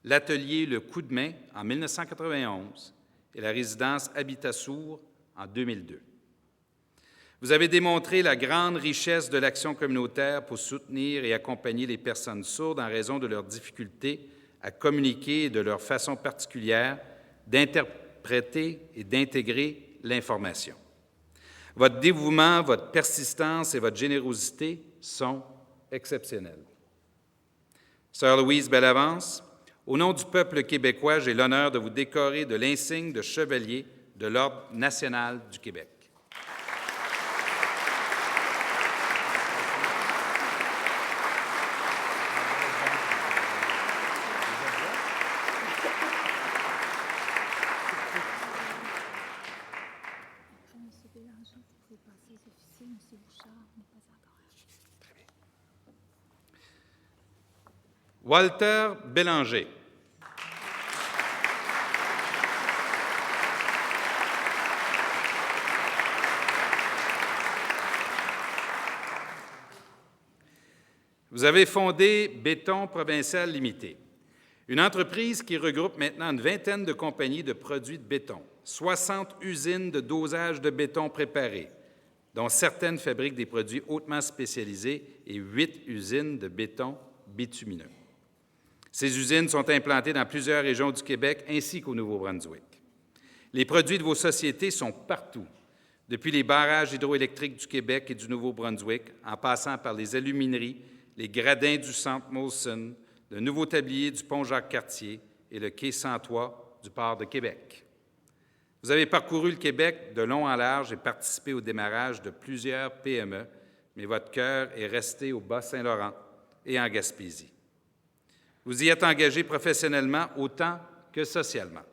l'atelier Le Coup de main en 1991 et la résidence Habitat sourd en 2002. Vous avez démontré la grande richesse de l'action communautaire pour soutenir et accompagner les personnes sourdes en raison de leurs difficultés à communiquer et de leur façon particulière d'interpréter et d'intégrer l'information. Votre dévouement, votre persistance et votre générosité sont exceptionnels. Sœur Louise Bellavance, au nom du peuple québécois, j'ai l'honneur de vous décorer de l'insigne de chevalier de l'Ordre national du Québec. Walter Bélanger. Vous avez fondé Béton Provincial Limité, une entreprise qui regroupe maintenant une vingtaine de compagnies de produits de béton, 60 usines de dosage de béton préparé, dont certaines fabriquent des produits hautement spécialisés et 8 usines de béton bitumineux. Ces usines sont implantées dans plusieurs régions du Québec ainsi qu'au Nouveau-Brunswick. Les produits de vos sociétés sont partout, depuis les barrages hydroélectriques du Québec et du Nouveau-Brunswick, en passant par les alumineries, les gradins du centre Molson, le nouveau tablier du pont Jacques-Cartier et le quai Santois du port de Québec. Vous avez parcouru le Québec de long en large et participé au démarrage de plusieurs PME, mais votre cœur est resté au Bas-Saint-Laurent et en Gaspésie. Vous y êtes engagé professionnellement autant que socialement.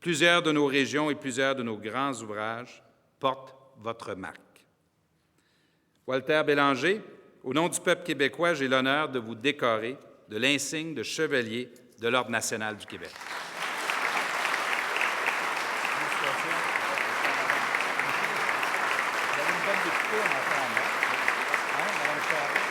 Plusieurs de nos régions et plusieurs de nos grands ouvrages portent votre marque. Walter Bélanger, au nom du peuple québécois, j'ai l'honneur de vous décorer de l'insigne de chevalier de l'Ordre national du Québec. Vous avez une bonne députée en attendant. Hein, Mme Charest?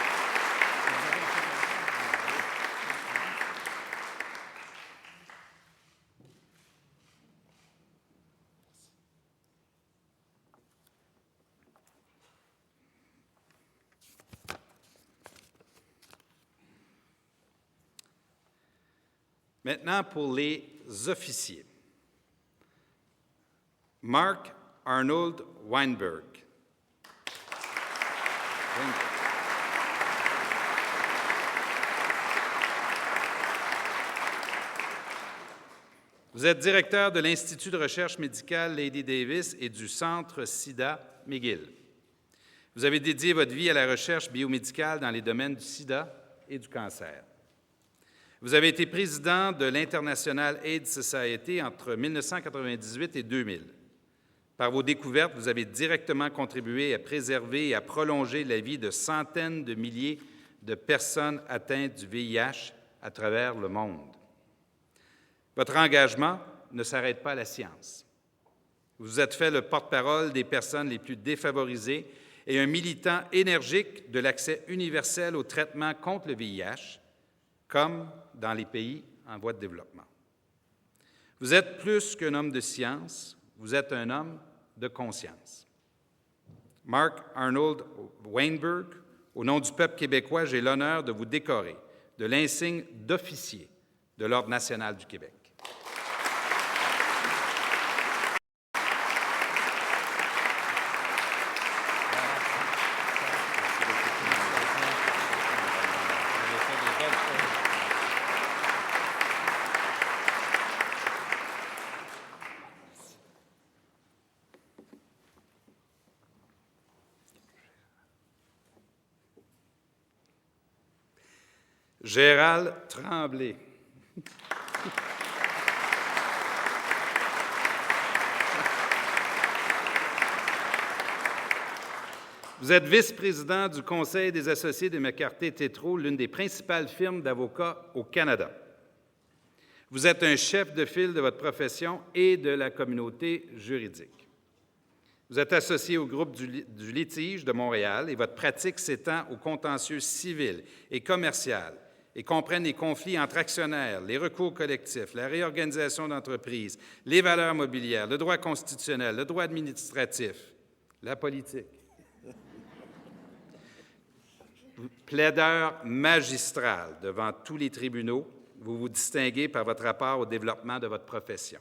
Maintenant, pour les officiers. Mark Arnold Weinberg. Vous êtes directeur de l'Institut de recherche médicale Lady Davis et du Centre SIDA McGill. Vous avez dédié votre vie à la recherche biomédicale dans les domaines du sida et du cancer. Vous avez été président de l'International AIDS Society entre 1998 et 2000. Par vos découvertes, vous avez directement contribué à préserver et à prolonger la vie de centaines de milliers de personnes atteintes du VIH à travers le monde. Votre engagement ne s'arrête pas à la science. Vous vous êtes fait le porte-parole des personnes les plus défavorisées et un militant énergique de l'accès universel au traitement contre le VIH, comme dans les pays en voie de développement. Vous êtes plus qu'un homme de science, vous êtes un homme de conscience. Mark Arnold Weinberg, au nom du peuple québécois, j'ai l'honneur de vous décorer de l'insigne d'officier de l'Ordre national du Québec. Gérald Tremblay. Vous êtes vice-président du Conseil des associés de McCarthy-Tétrault, l'une des principales firmes d'avocats au Canada. Vous êtes un chef de file de votre profession et de la communauté juridique. Vous êtes associé au groupe du litige de Montréal et votre pratique s'étend aux contentieux civil et commercial et comprennent les conflits entre actionnaires, les recours collectifs, la réorganisation d'entreprises, les valeurs mobilières, le droit constitutionnel, le droit administratif, la politique. Plaideur magistral devant tous les tribunaux, vous vous distinguez par votre rapport au développement de votre profession.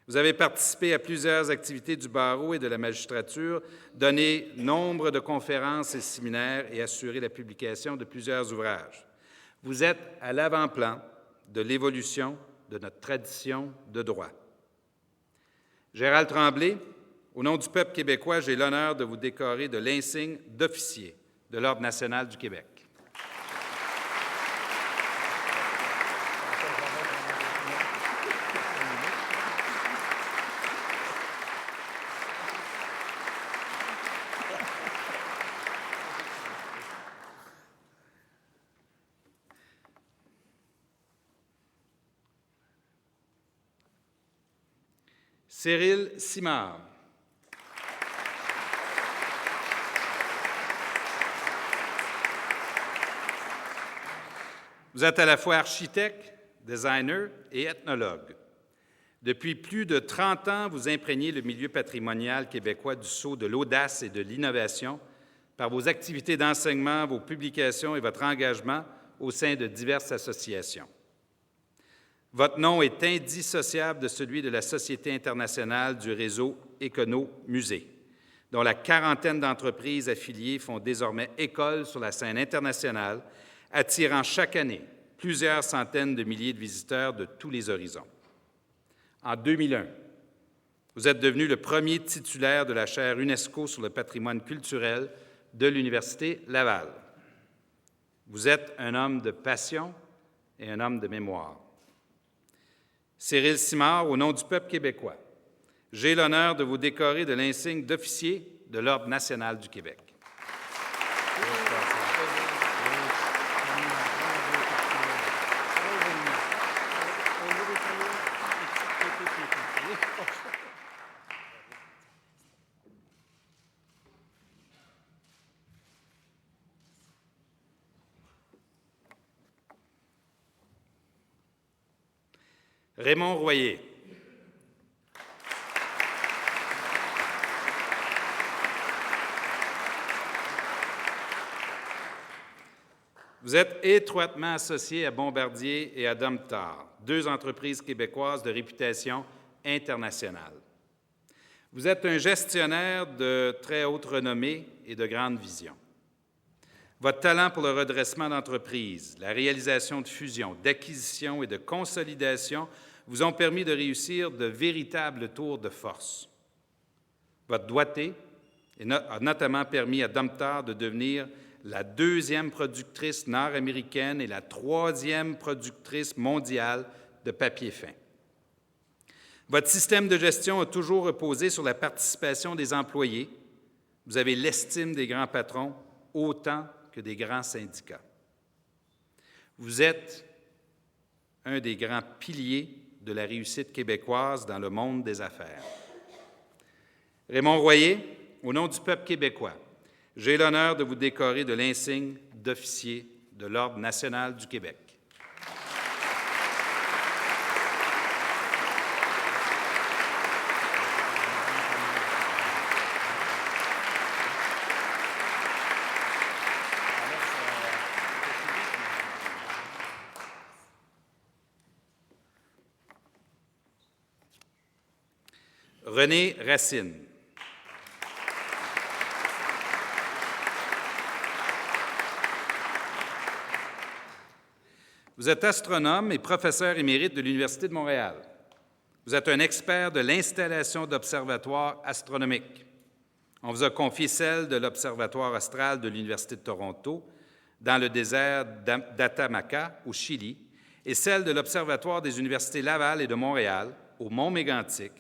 Vous avez participé à plusieurs activités du barreau et de la magistrature, donné nombre de conférences et séminaires et assuré la publication de plusieurs ouvrages. Vous êtes à l'avant-plan de l'évolution de notre tradition de droit. Gérald Tremblay, au nom du peuple québécois, j'ai l'honneur de vous décorer de l'insigne d'officier de l'Ordre national du Québec. Cyril Simard. Vous êtes à la fois architecte, designer et ethnologue. Depuis plus de 30 ans, vous imprégnez le milieu patrimonial québécois du sceau de l'audace et de l'innovation par vos activités d'enseignement, vos publications et votre engagement au sein de diverses associations. Votre nom est indissociable de celui de la Société internationale du réseau Écono-Musée, dont la quarantaine d'entreprises affiliées font désormais école sur la scène internationale, attirant chaque année plusieurs centaines de milliers de visiteurs de tous les horizons. En 2001, vous êtes devenu le premier titulaire de la chaire UNESCO sur le patrimoine culturel de l'Université Laval. Vous êtes un homme de passion et un homme de mémoire. Cyril Simard, au nom du peuple québécois, j'ai l'honneur de vous décorer de l'insigne d'officier de l'Ordre national du Québec. Raymond Royer. Vous êtes étroitement associé à Bombardier et à Domtar, deux entreprises québécoises de réputation internationale. Vous êtes un gestionnaire de très haute renommée et de grande vision. Votre talent pour le redressement d'entreprises, la réalisation de fusions, d'acquisitions et de consolidation vous ont permis de réussir de véritables tours de force. Votre doigté et a notamment permis à Domtar de devenir la 2e productrice nord-américaine et la 3e productrice mondiale de papier fin. Votre système de gestion a toujours reposé sur la participation des employés. Vous avez l'estime des grands patrons autant que des grands syndicats. Vous êtes un des grands piliers de la réussite québécoise dans le monde des affaires. Raymond Royer, au nom du peuple québécois, j'ai l'honneur de vous décorer de l'insigne d'officier de l'Ordre national du Québec. René Racine. Vous êtes astronome et professeur émérite de l'Université de Montréal. Vous êtes un expert de l'installation d'observatoires astronomiques. On vous a confié celle de l'Observatoire austral de l'Université de Toronto, dans le désert d'Atacama, au Chili, et celle de l'Observatoire des universités Laval et de Montréal, au Mont Mégantic,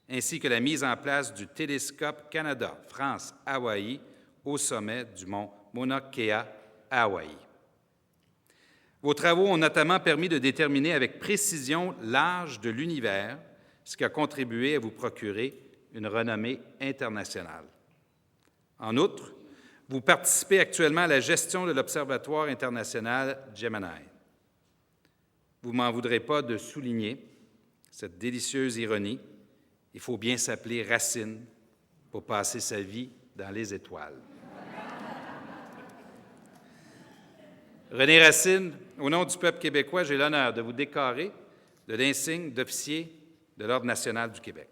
ainsi que la mise en place du télescope Canada-France-Hawaï au sommet du mont Mauna Kea à Hawaï. Vos travaux ont notamment permis de déterminer avec précision l'âge de l'univers, ce qui a contribué à vous procurer une renommée internationale. En outre, vous participez actuellement à la gestion de l'Observatoire international Gemini. Vous ne m'en voudrez pas de souligner cette délicieuse ironie. Il faut bien s'appeler Racine pour passer sa vie dans les étoiles. René Racine, au nom du peuple québécois, j'ai l'honneur de vous décorer de l'insigne d'officier de l'Ordre national du Québec.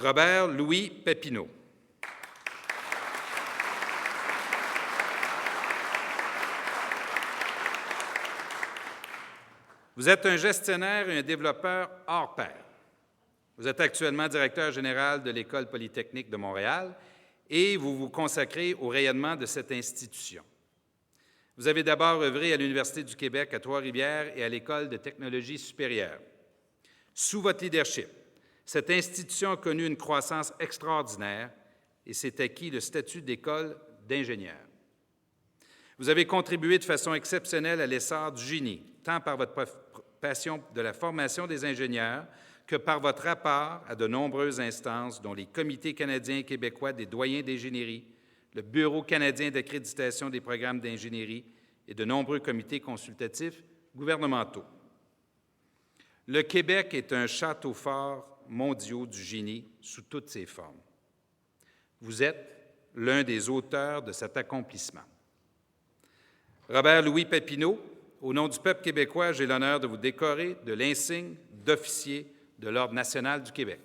Robert Louis Papineau. Vous êtes un gestionnaire et un développeur hors pair. Vous êtes actuellement directeur général de l'École polytechnique de Montréal et vous vous consacrez au rayonnement de cette institution. Vous avez d'abord œuvré à l'Université du Québec à Trois-Rivières et à l'École de technologie supérieure. Sous votre leadership, cette institution a connu une croissance extraordinaire et s'est acquis le statut d'école d'ingénieur. Vous avez contribué de façon exceptionnelle à l'essor du génie, tant par votre passion de la formation des ingénieurs que par votre rapport à de nombreuses instances, dont les comités canadiens et québécois des doyens d'ingénierie, le Bureau canadien d'accréditation des programmes d'ingénierie et de nombreux comités consultatifs gouvernementaux. Le Québec est un château fort mondial du génie sous toutes ses formes. Vous êtes l'un des auteurs de cet accomplissement. Robert Louis Papineau, au nom du peuple québécois, j'ai l'honneur de vous décorer de l'insigne d'officier de l'Ordre national du Québec.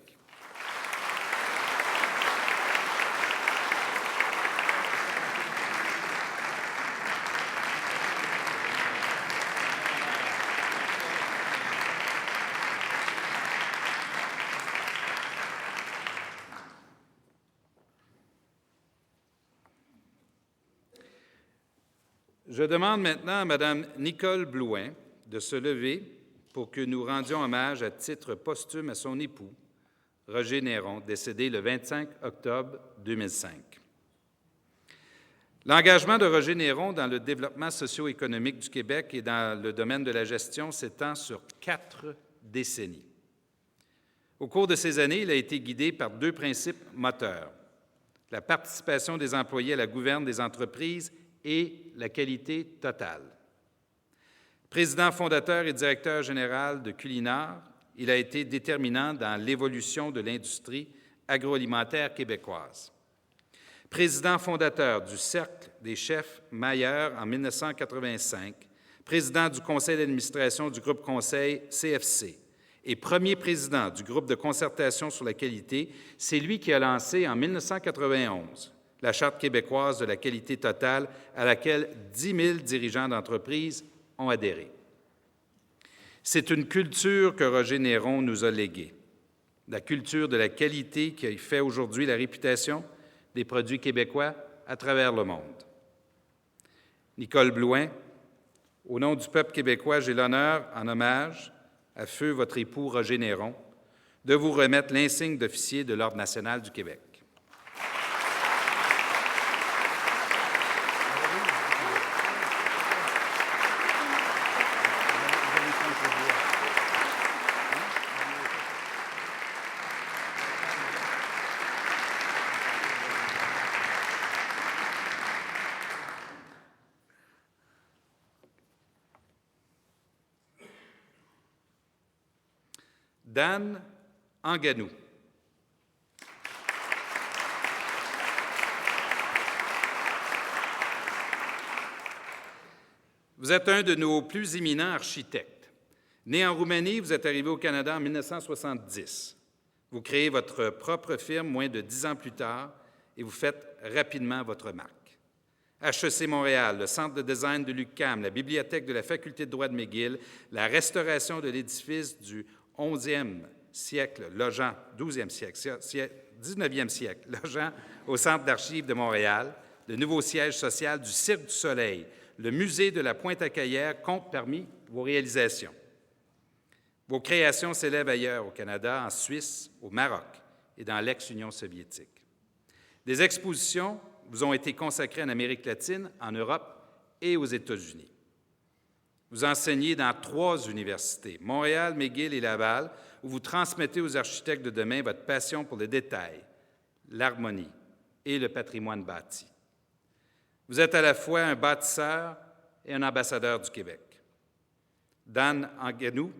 Je demande maintenant à Mme Nicole Blouin de se lever pour que nous rendions hommage à titre posthume à son époux, Roger Néron, décédé le 25 octobre 2005. L'engagement de Roger Néron dans le développement socio-économique du Québec et dans le domaine de la gestion s'étend sur 4 décennies. Au cours de ces années, il a été guidé par 2 principes moteurs: la participation des employés à la gouverne des entreprises et la qualité totale. Président fondateur et directeur général de Culinard, il a été déterminant dans l'évolution de l'industrie agroalimentaire québécoise. Président fondateur du Cercle des chefs Mailleur en 1985, président du conseil d'administration du groupe conseil CFC et premier président du groupe de concertation sur la qualité, c'est lui qui a lancé en 1991 la Charte québécoise de la qualité totale à laquelle 10 000 dirigeants d'entreprises ont adhéré. C'est une culture que Roger Néron nous a léguée, la culture de la qualité qui fait aujourd'hui la réputation des produits québécois à travers le monde. Nicole Blouin, au nom du peuple québécois, j'ai l'honneur, en hommage à feu votre époux Roger Néron, de vous remettre l'insigne d'officier de l'Ordre national du Québec. Dan Anganou. Vous êtes un de nos plus éminents architectes. Né en Roumanie, vous êtes arrivé au Canada en 1970. Vous créez votre propre firme moins de 10 ans plus tard et vous faites rapidement votre marque. HEC Montréal, le Centre de design de l'UQAM, la Bibliothèque de la Faculté de droit de McGill, la restauration de l'édifice du 11e siècle, logeant, 12e siècle, 19e siècle, logeant au Centre d'archives de Montréal, le nouveau siège social du Cirque du Soleil, le musée de la Pointe-à-Cayère compte parmi vos réalisations. Vos créations s'élèvent ailleurs, au Canada, en Suisse, au Maroc et dans l'ex-Union soviétique. Des expositions vous ont été consacrées en Amérique latine, en Europe et aux États-Unis. Vous enseignez dans 3 universités, Montréal, McGill et Laval, où vous transmettez aux architectes de demain votre passion pour le détail, l'harmonie et le patrimoine bâti. Vous êtes à la fois un bâtisseur et un ambassadeur du Québec. Dan Anganou,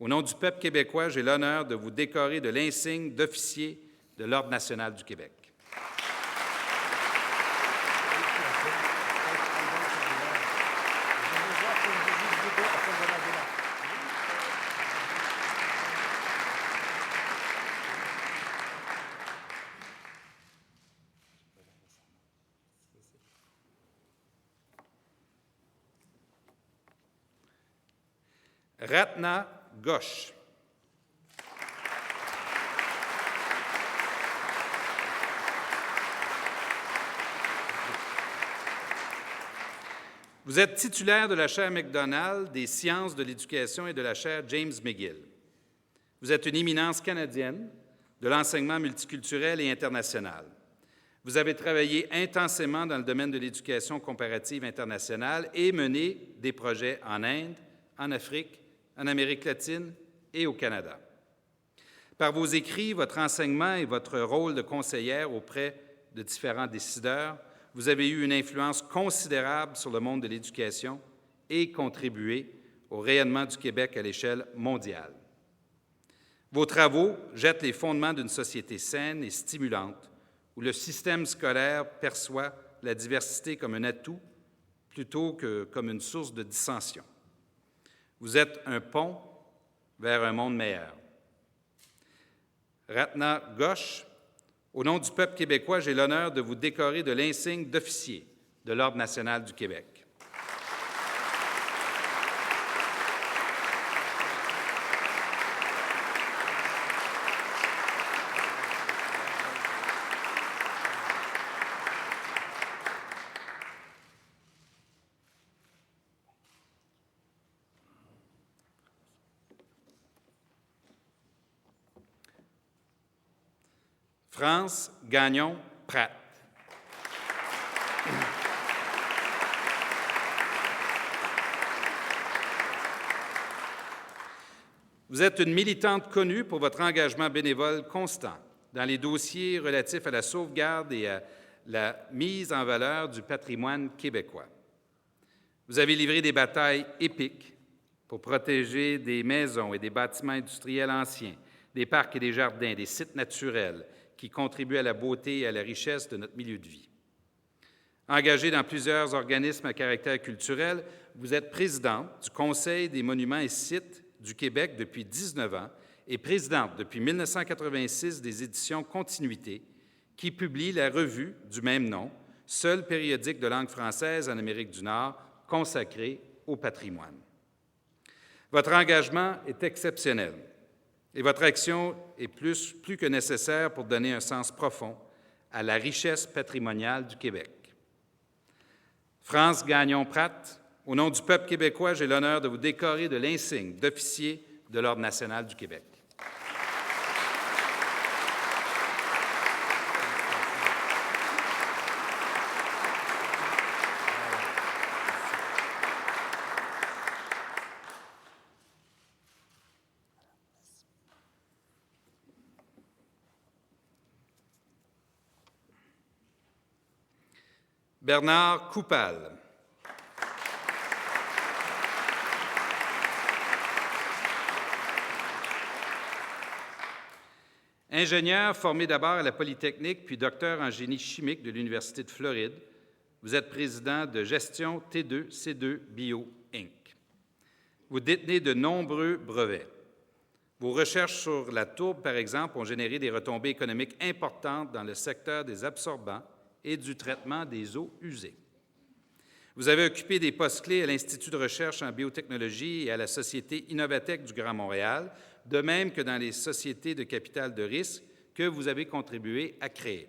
au nom du peuple québécois, j'ai l'honneur de vous décorer de l'insigne d'officier de l'Ordre national du Québec. Ratna Ghosh. Vous êtes titulaire de la chaire MacDonald des sciences de l'éducation et de la chaire James McGill. Vous êtes une éminence canadienne de l'enseignement multiculturel et international. Vous avez travaillé intensément dans le domaine de l'éducation comparative internationale et mené des projets en Inde, en Afrique, en Amérique latine et au Canada. Par vos écrits, votre enseignement et votre rôle de conseillère auprès de différents décideurs, vous avez eu une influence considérable sur le monde de l'éducation et contribué au rayonnement du Québec à l'échelle mondiale. Vos travaux jettent les fondements d'une société saine et stimulante où le système scolaire perçoit la diversité comme un atout plutôt que comme une source de dissension. Vous êtes un pont vers un monde meilleur. Ratna Ghosh, au nom du peuple québécois, j'ai l'honneur de vous décorer de l'insigne d'officier de l'Ordre national du Québec. France Gagnon-Pratt. Vous êtes une militante connue pour votre engagement bénévole constant dans les dossiers relatifs à la sauvegarde et à la mise en valeur du patrimoine québécois. Vous avez livré des batailles épiques pour protéger des maisons et des bâtiments industriels anciens, des parcs et des jardins, des sites naturels qui contribuent à la beauté et à la richesse de notre milieu de vie. Engagée dans plusieurs organismes à caractère culturel, vous êtes présidente du Conseil des monuments et sites du Québec depuis 19 ans et présidente depuis 1986 des éditions Continuité, qui publie la revue du même nom, seul périodique de langue française en Amérique du Nord consacré au patrimoine. Votre engagement est exceptionnel et votre action est plus que nécessaire pour donner un sens profond à la richesse patrimoniale du Québec. France Gagnon-Pratt, au nom du peuple québécois, j'ai l'honneur de vous décorer de l'insigne d'officier de l'Ordre national du Québec. Bernard Coupal. Ingénieur formé d'abord à la Polytechnique, puis docteur en génie chimique de l'Université de Floride, vous êtes président de Gestion T2C2 Bio Inc. Vous détenez de nombreux brevets. Vos recherches sur la tourbe, par exemple, ont généré des retombées économiques importantes dans le secteur des absorbants et du traitement des eaux usées. Vous avez occupé des postes clés à l'Institut de recherche en biotechnologie et à la Société Innovatech du Grand Montréal, de même que dans les sociétés de capital de risque que vous avez contribué à créer.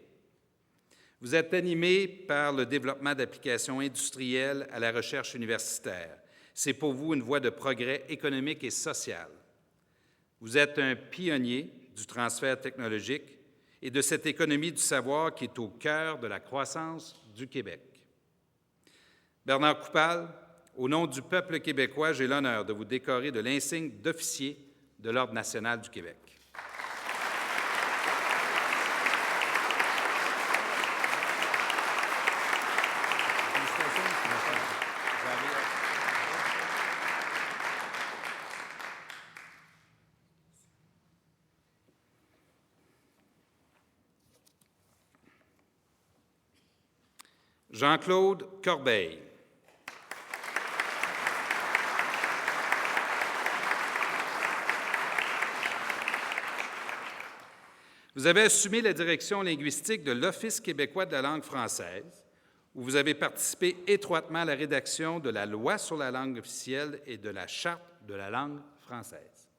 Vous êtes animé par le développement d'applications industrielles à la recherche universitaire. C'est pour vous une voie de progrès économique et social. Vous êtes un pionnier du transfert technologique et de cette économie du savoir qui est au cœur de la croissance du Québec. Bernard Coupal, au nom du peuple québécois, j'ai l'honneur de vous décorer de l'insigne d'officier de l'Ordre national du Québec. Jean-Claude Corbeil. Vous avez assumé la direction linguistique de l'Office québécois de la langue française, où vous avez participé étroitement à la rédaction de la Loi sur la langue officielle et de la Charte de la langue française.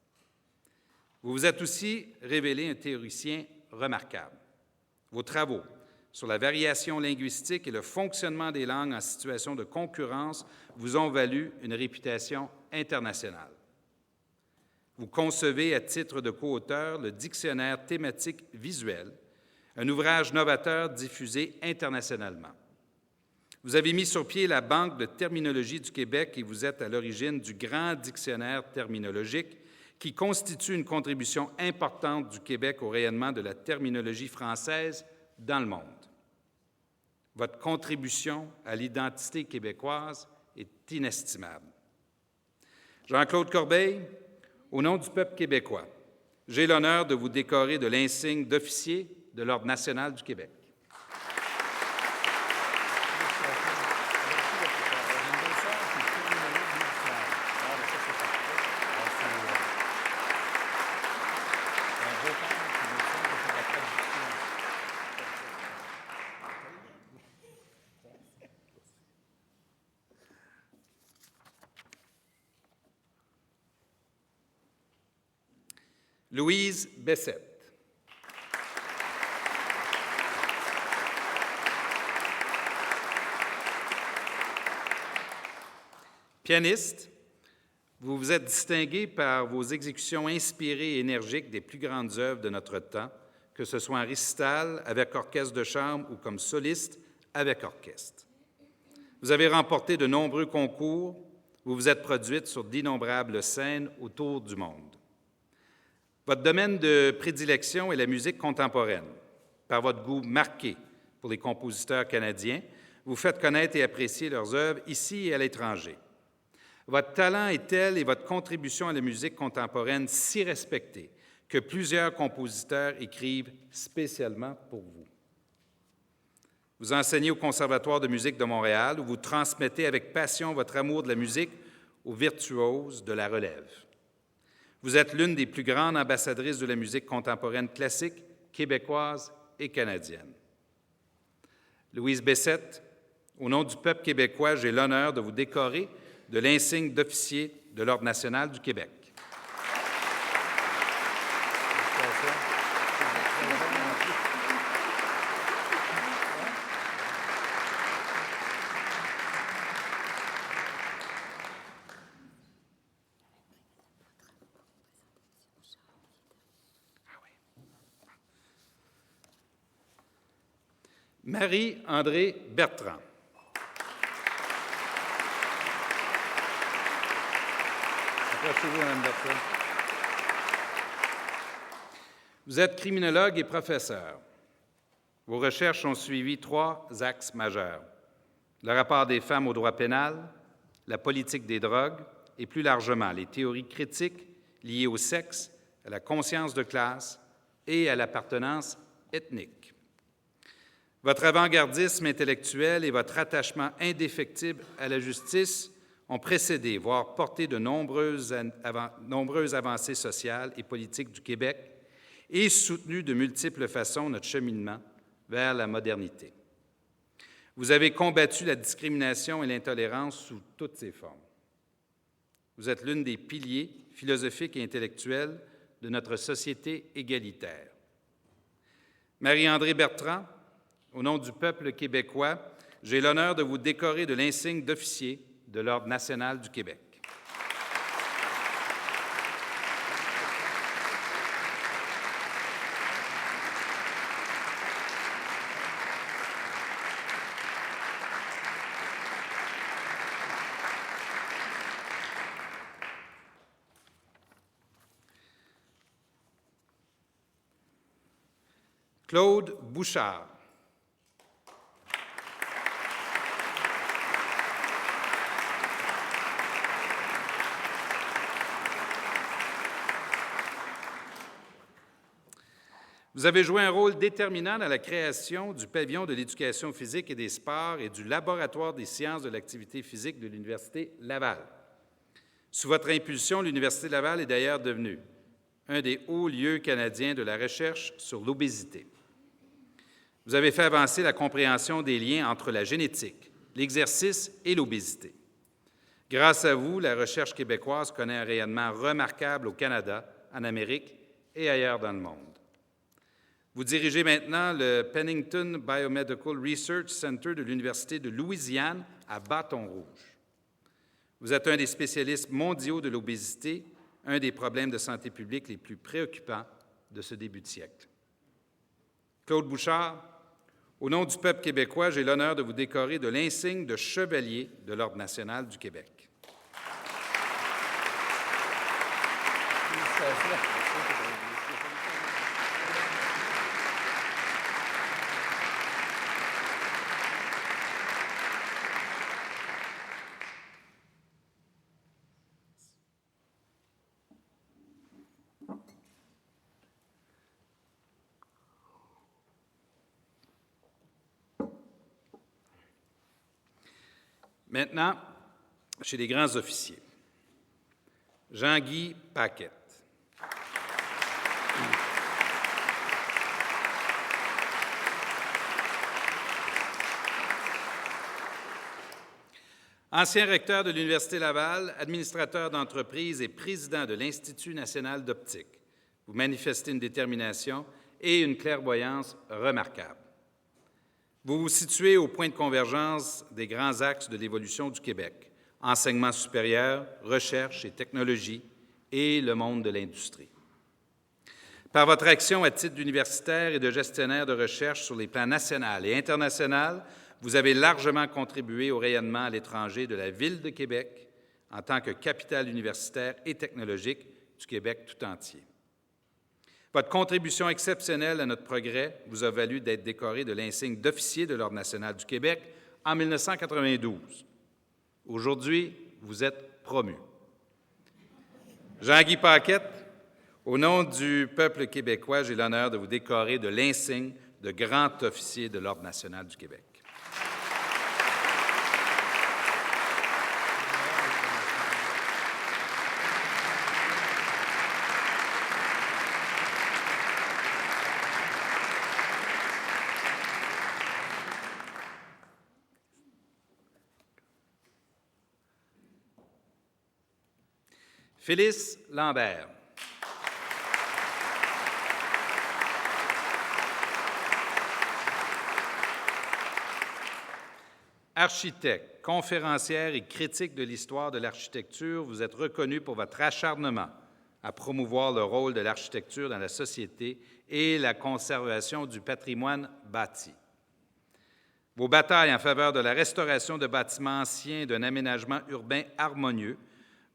Vous vous êtes aussi révélé un théoricien remarquable. Vos travaux sur la variation linguistique et le fonctionnement des langues en situation de concurrence vous ont valu une réputation internationale. Vous concevez à titre de co-auteur le Dictionnaire thématique visuel, un ouvrage novateur diffusé internationalement. Vous avez mis sur pied la Banque de terminologie du Québec et vous êtes à l'origine du Grand Dictionnaire terminologique qui constitue une contribution importante du Québec au rayonnement de la terminologie française dans le monde. Votre contribution à l'identité québécoise est inestimable. Jean-Claude Corbeil, au nom du peuple québécois, j'ai l'honneur de vous décorer de l'insigne d'officier de l'Ordre national du Québec. Louise Bessette. Pianiste, vous vous êtes distingué par vos exécutions inspirées et énergiques des plus grandes œuvres de notre temps, que ce soit en récital, avec orchestre de chambre ou comme soliste avec orchestre. Vous avez remporté de nombreux concours, vous vous êtes produite sur d'innombrables scènes autour du monde. Votre domaine de prédilection est la musique contemporaine. Par votre goût marqué pour les compositeurs canadiens, vous faites connaître et apprécier leurs œuvres ici et à l'étranger. Votre talent est tel et votre contribution à la musique contemporaine si respectée que plusieurs compositeurs écrivent spécialement pour vous. Vous enseignez au Conservatoire de musique de Montréal, où vous transmettez avec passion votre amour de la musique aux virtuoses de la relève. Vous êtes l'une des plus grandes ambassadrices de la musique contemporaine classique, québécoise et canadienne. Louise Bessette, au nom du peuple québécois, j'ai l'honneur de vous décorer de l'insigne d'officier de l'Ordre national du Québec. Marie-André Bertrand. Approchez-vous, Mme Bertrand. Vous êtes criminologue et professeur. Vos recherches ont suivi 3 axes majeurs: le rapport des femmes au droit pénal, la politique des drogues et, plus largement, les théories critiques liées au sexe, à la conscience de classe et à l'appartenance ethnique. Votre avant-gardisme intellectuel et votre attachement indéfectible à la justice ont précédé, voire porté de nombreuses avancées sociales et politiques du Québec et soutenu de multiples façons notre cheminement vers la modernité. Vous avez combattu la discrimination et l'intolérance sous toutes ses formes. Vous êtes l'une des piliers philosophiques et intellectuels de notre société égalitaire. Marie-André Bertrand, au nom du peuple québécois, j'ai l'honneur de vous décorer de l'insigne d'officier de l'Ordre national du Québec. Claude Bouchard. Vous avez joué un rôle déterminant dans la création du pavillon de l'éducation physique et des sports et du laboratoire des sciences de l'activité physique de l'Université Laval. Sous votre impulsion, l'Université Laval est d'ailleurs devenue un des hauts lieux canadiens de la recherche sur l'obésité. Vous avez fait avancer la compréhension des liens entre la génétique, l'exercice et l'obésité. Grâce à vous, la recherche québécoise connaît un rayonnement remarquable au Canada, en Amérique et ailleurs dans le monde. Vous dirigez maintenant le Pennington Biomedical Research Center de l'Université de Louisiane à Bâton-Rouge. Vous êtes un des spécialistes mondiaux de l'obésité, un des problèmes de santé publique les plus préoccupants de ce début de siècle. Claude Bouchard, au nom du peuple québécois, j'ai l'honneur de vous décorer de l'insigne de chevalier de l'Ordre national du Québec. Maintenant, chez les grands officiers. Jean-Guy Paquette. Ancien recteur de l'Université Laval, administrateur d'entreprise et président de l'Institut national d'optique, vous manifestez une détermination et une clairvoyance remarquables. Vous vous situez au point de convergence des grands axes de l'évolution du Québec, enseignement supérieur, recherche et technologie, et le monde de l'industrie. Par votre action à titre d'universitaire et de gestionnaire de recherche sur les plans national et international, vous avez largement contribué au rayonnement à l'étranger de la Ville de Québec en tant que capitale universitaire et technologique du Québec tout entier. Votre contribution exceptionnelle à notre progrès vous a valu d'être décoré de l'insigne d'officier de l'Ordre national du Québec en 1992. Aujourd'hui, vous êtes promu. Jean-Guy Paquette, au nom du peuple québécois, j'ai l'honneur de vous décorer de l'insigne de grand officier de l'Ordre national du Québec. Phyllis Lambert. Architecte, conférencière et critique de l'histoire de l'architecture, vous êtes reconnue pour votre acharnement à promouvoir le rôle de l'architecture dans la société et la conservation du patrimoine bâti. Vos batailles en faveur de la restauration de bâtiments anciens et d'un aménagement urbain harmonieux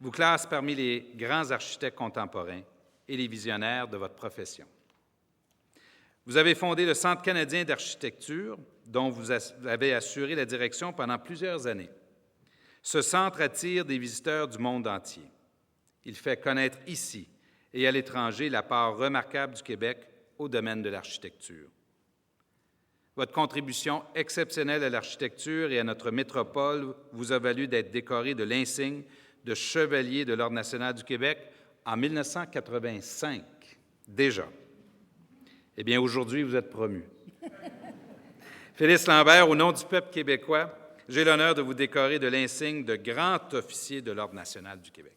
vous classent parmi les grands architectes contemporains et les visionnaires de votre profession. Vous avez fondé le Centre canadien d'architecture, dont vous avez assuré la direction pendant plusieurs années. Ce centre attire des visiteurs du monde entier. Il fait connaître ici et à l'étranger la part remarquable du Québec au domaine de l'architecture. Votre contribution exceptionnelle à l'architecture et à notre métropole vous a valu d'être décoré de l'insigne de Chevalier de l'Ordre national du Québec en 1985, déjà. Eh bien, aujourd'hui, vous êtes promu. Phyllis Lambert, au nom du peuple québécois, j'ai l'honneur de vous décorer de l'insigne de Grand Officier de l'Ordre national du Québec.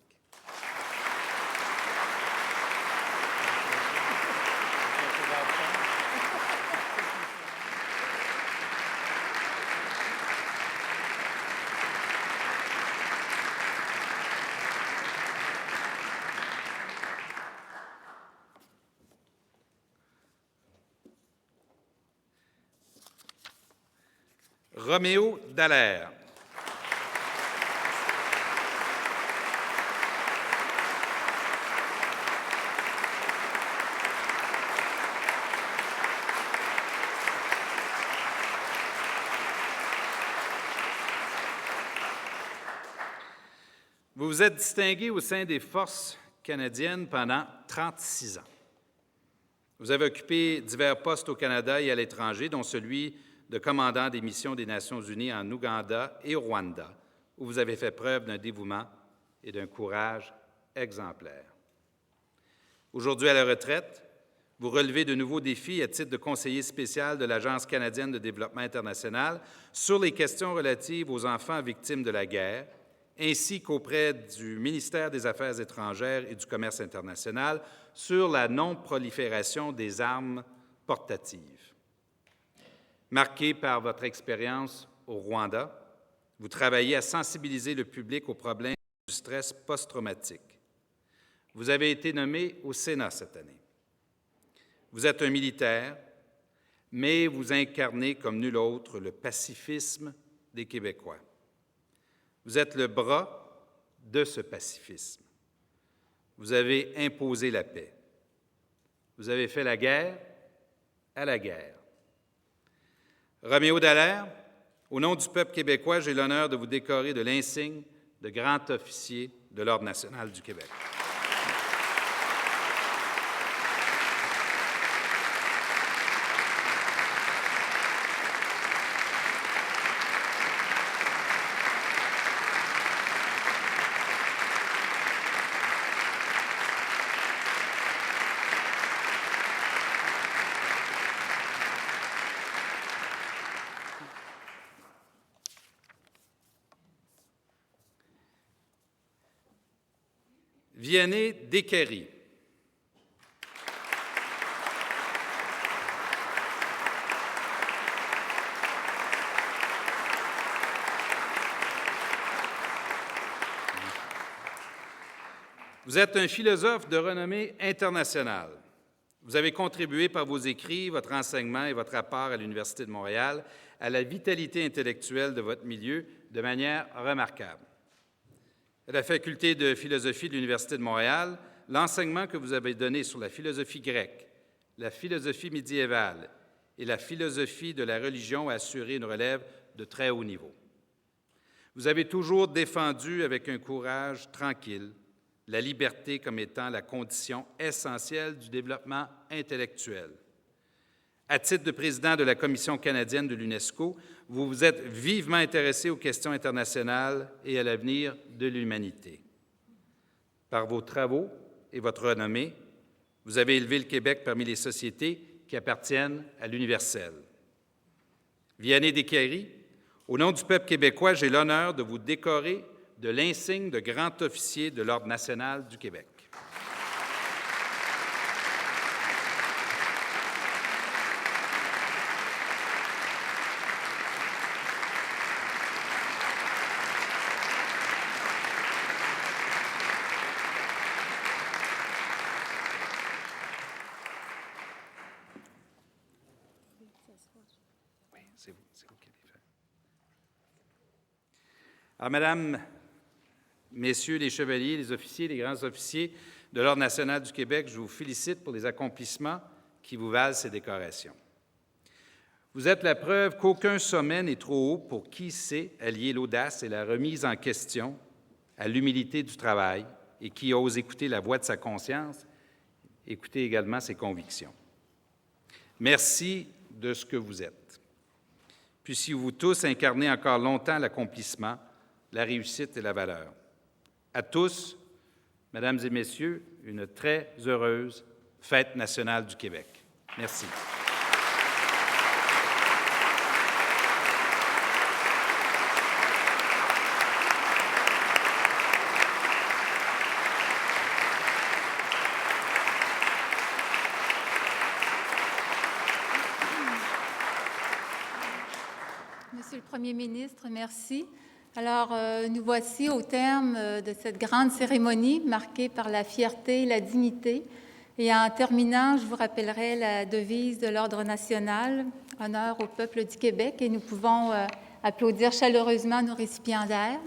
Roméo Dallaire. Vous vous êtes distingué au sein des Forces canadiennes pendant 36 ans. Vous avez occupé divers postes au Canada et à l'étranger, dont celui de commandant des missions des Nations unies en Ouganda et au Rwanda, où vous avez fait preuve d'un dévouement et d'un courage exemplaires. Aujourd'hui, à la retraite, vous relevez de nouveaux défis à titre de conseiller spécial de l'Agence canadienne de développement international sur les questions relatives aux enfants victimes de la guerre, ainsi qu'auprès du ministère des Affaires étrangères et du Commerce international sur la non-prolifération des armes portatives. Marqué par votre expérience au Rwanda, vous travaillez à sensibiliser le public aux problèmes du stress post-traumatique. Vous avez été nommé au Sénat cette année. Vous êtes un militaire, mais vous incarnez comme nul autre le pacifisme des Québécois. Vous êtes le bras de ce pacifisme. Vous avez imposé la paix. Vous avez fait la guerre à la guerre. Roméo Dallaire, au nom du peuple québécois, j'ai l'honneur de vous décorer de l'insigne de Grand Officier de l'Ordre national du Québec. Vianney Descaries. Vous êtes un philosophe de renommée internationale. Vous avez contribué par vos écrits, votre enseignement et votre apport à l'Université de Montréal à la vitalité intellectuelle de votre milieu de manière remarquable. À la Faculté de philosophie de l'Université de Montréal, l'enseignement que vous avez donné sur la philosophie grecque, la philosophie médiévale et la philosophie de la religion a assuré une relève de très haut niveau. Vous avez toujours défendu avec un courage tranquille la liberté comme étant la condition essentielle du développement intellectuel. À titre de président de la Commission canadienne de l'UNESCO, vous vous êtes vivement intéressé aux questions internationales et à l'avenir de l'humanité. Par vos travaux et votre renommée, vous avez élevé le Québec parmi les sociétés qui appartiennent à l'universel. Vianney Descaries, au nom du peuple québécois, j'ai l'honneur de vous décorer de l'insigne de grand officier de l'Ordre national du Québec. Oui, c'est vous qui allez faire. Alors, Mesdames, Messieurs les chevaliers, les officiers, les grands officiers de l'Ordre national du Québec, je vous félicite pour les accomplissements qui vous valent ces décorations. Vous êtes la preuve qu'aucun sommet n'est trop haut pour qui sait allier l'audace et la remise en question à l'humilité du travail et qui ose écouter la voix de sa conscience, écouter également ses convictions. Merci de ce que vous êtes. Puissiez-vous tous incarner encore longtemps l'accomplissement, la réussite et la valeur. À tous, Mesdames et Messieurs, une très heureuse Fête nationale du Québec. Merci. Monsieur le Premier ministre, merci. Alors, nous voici au terme de cette grande cérémonie marquée par la fierté et la dignité. Et en terminant, je vous rappellerai la devise de l'Ordre national, « Honneur au peuple du Québec », et nous pouvons applaudir chaleureusement nos récipiendaires.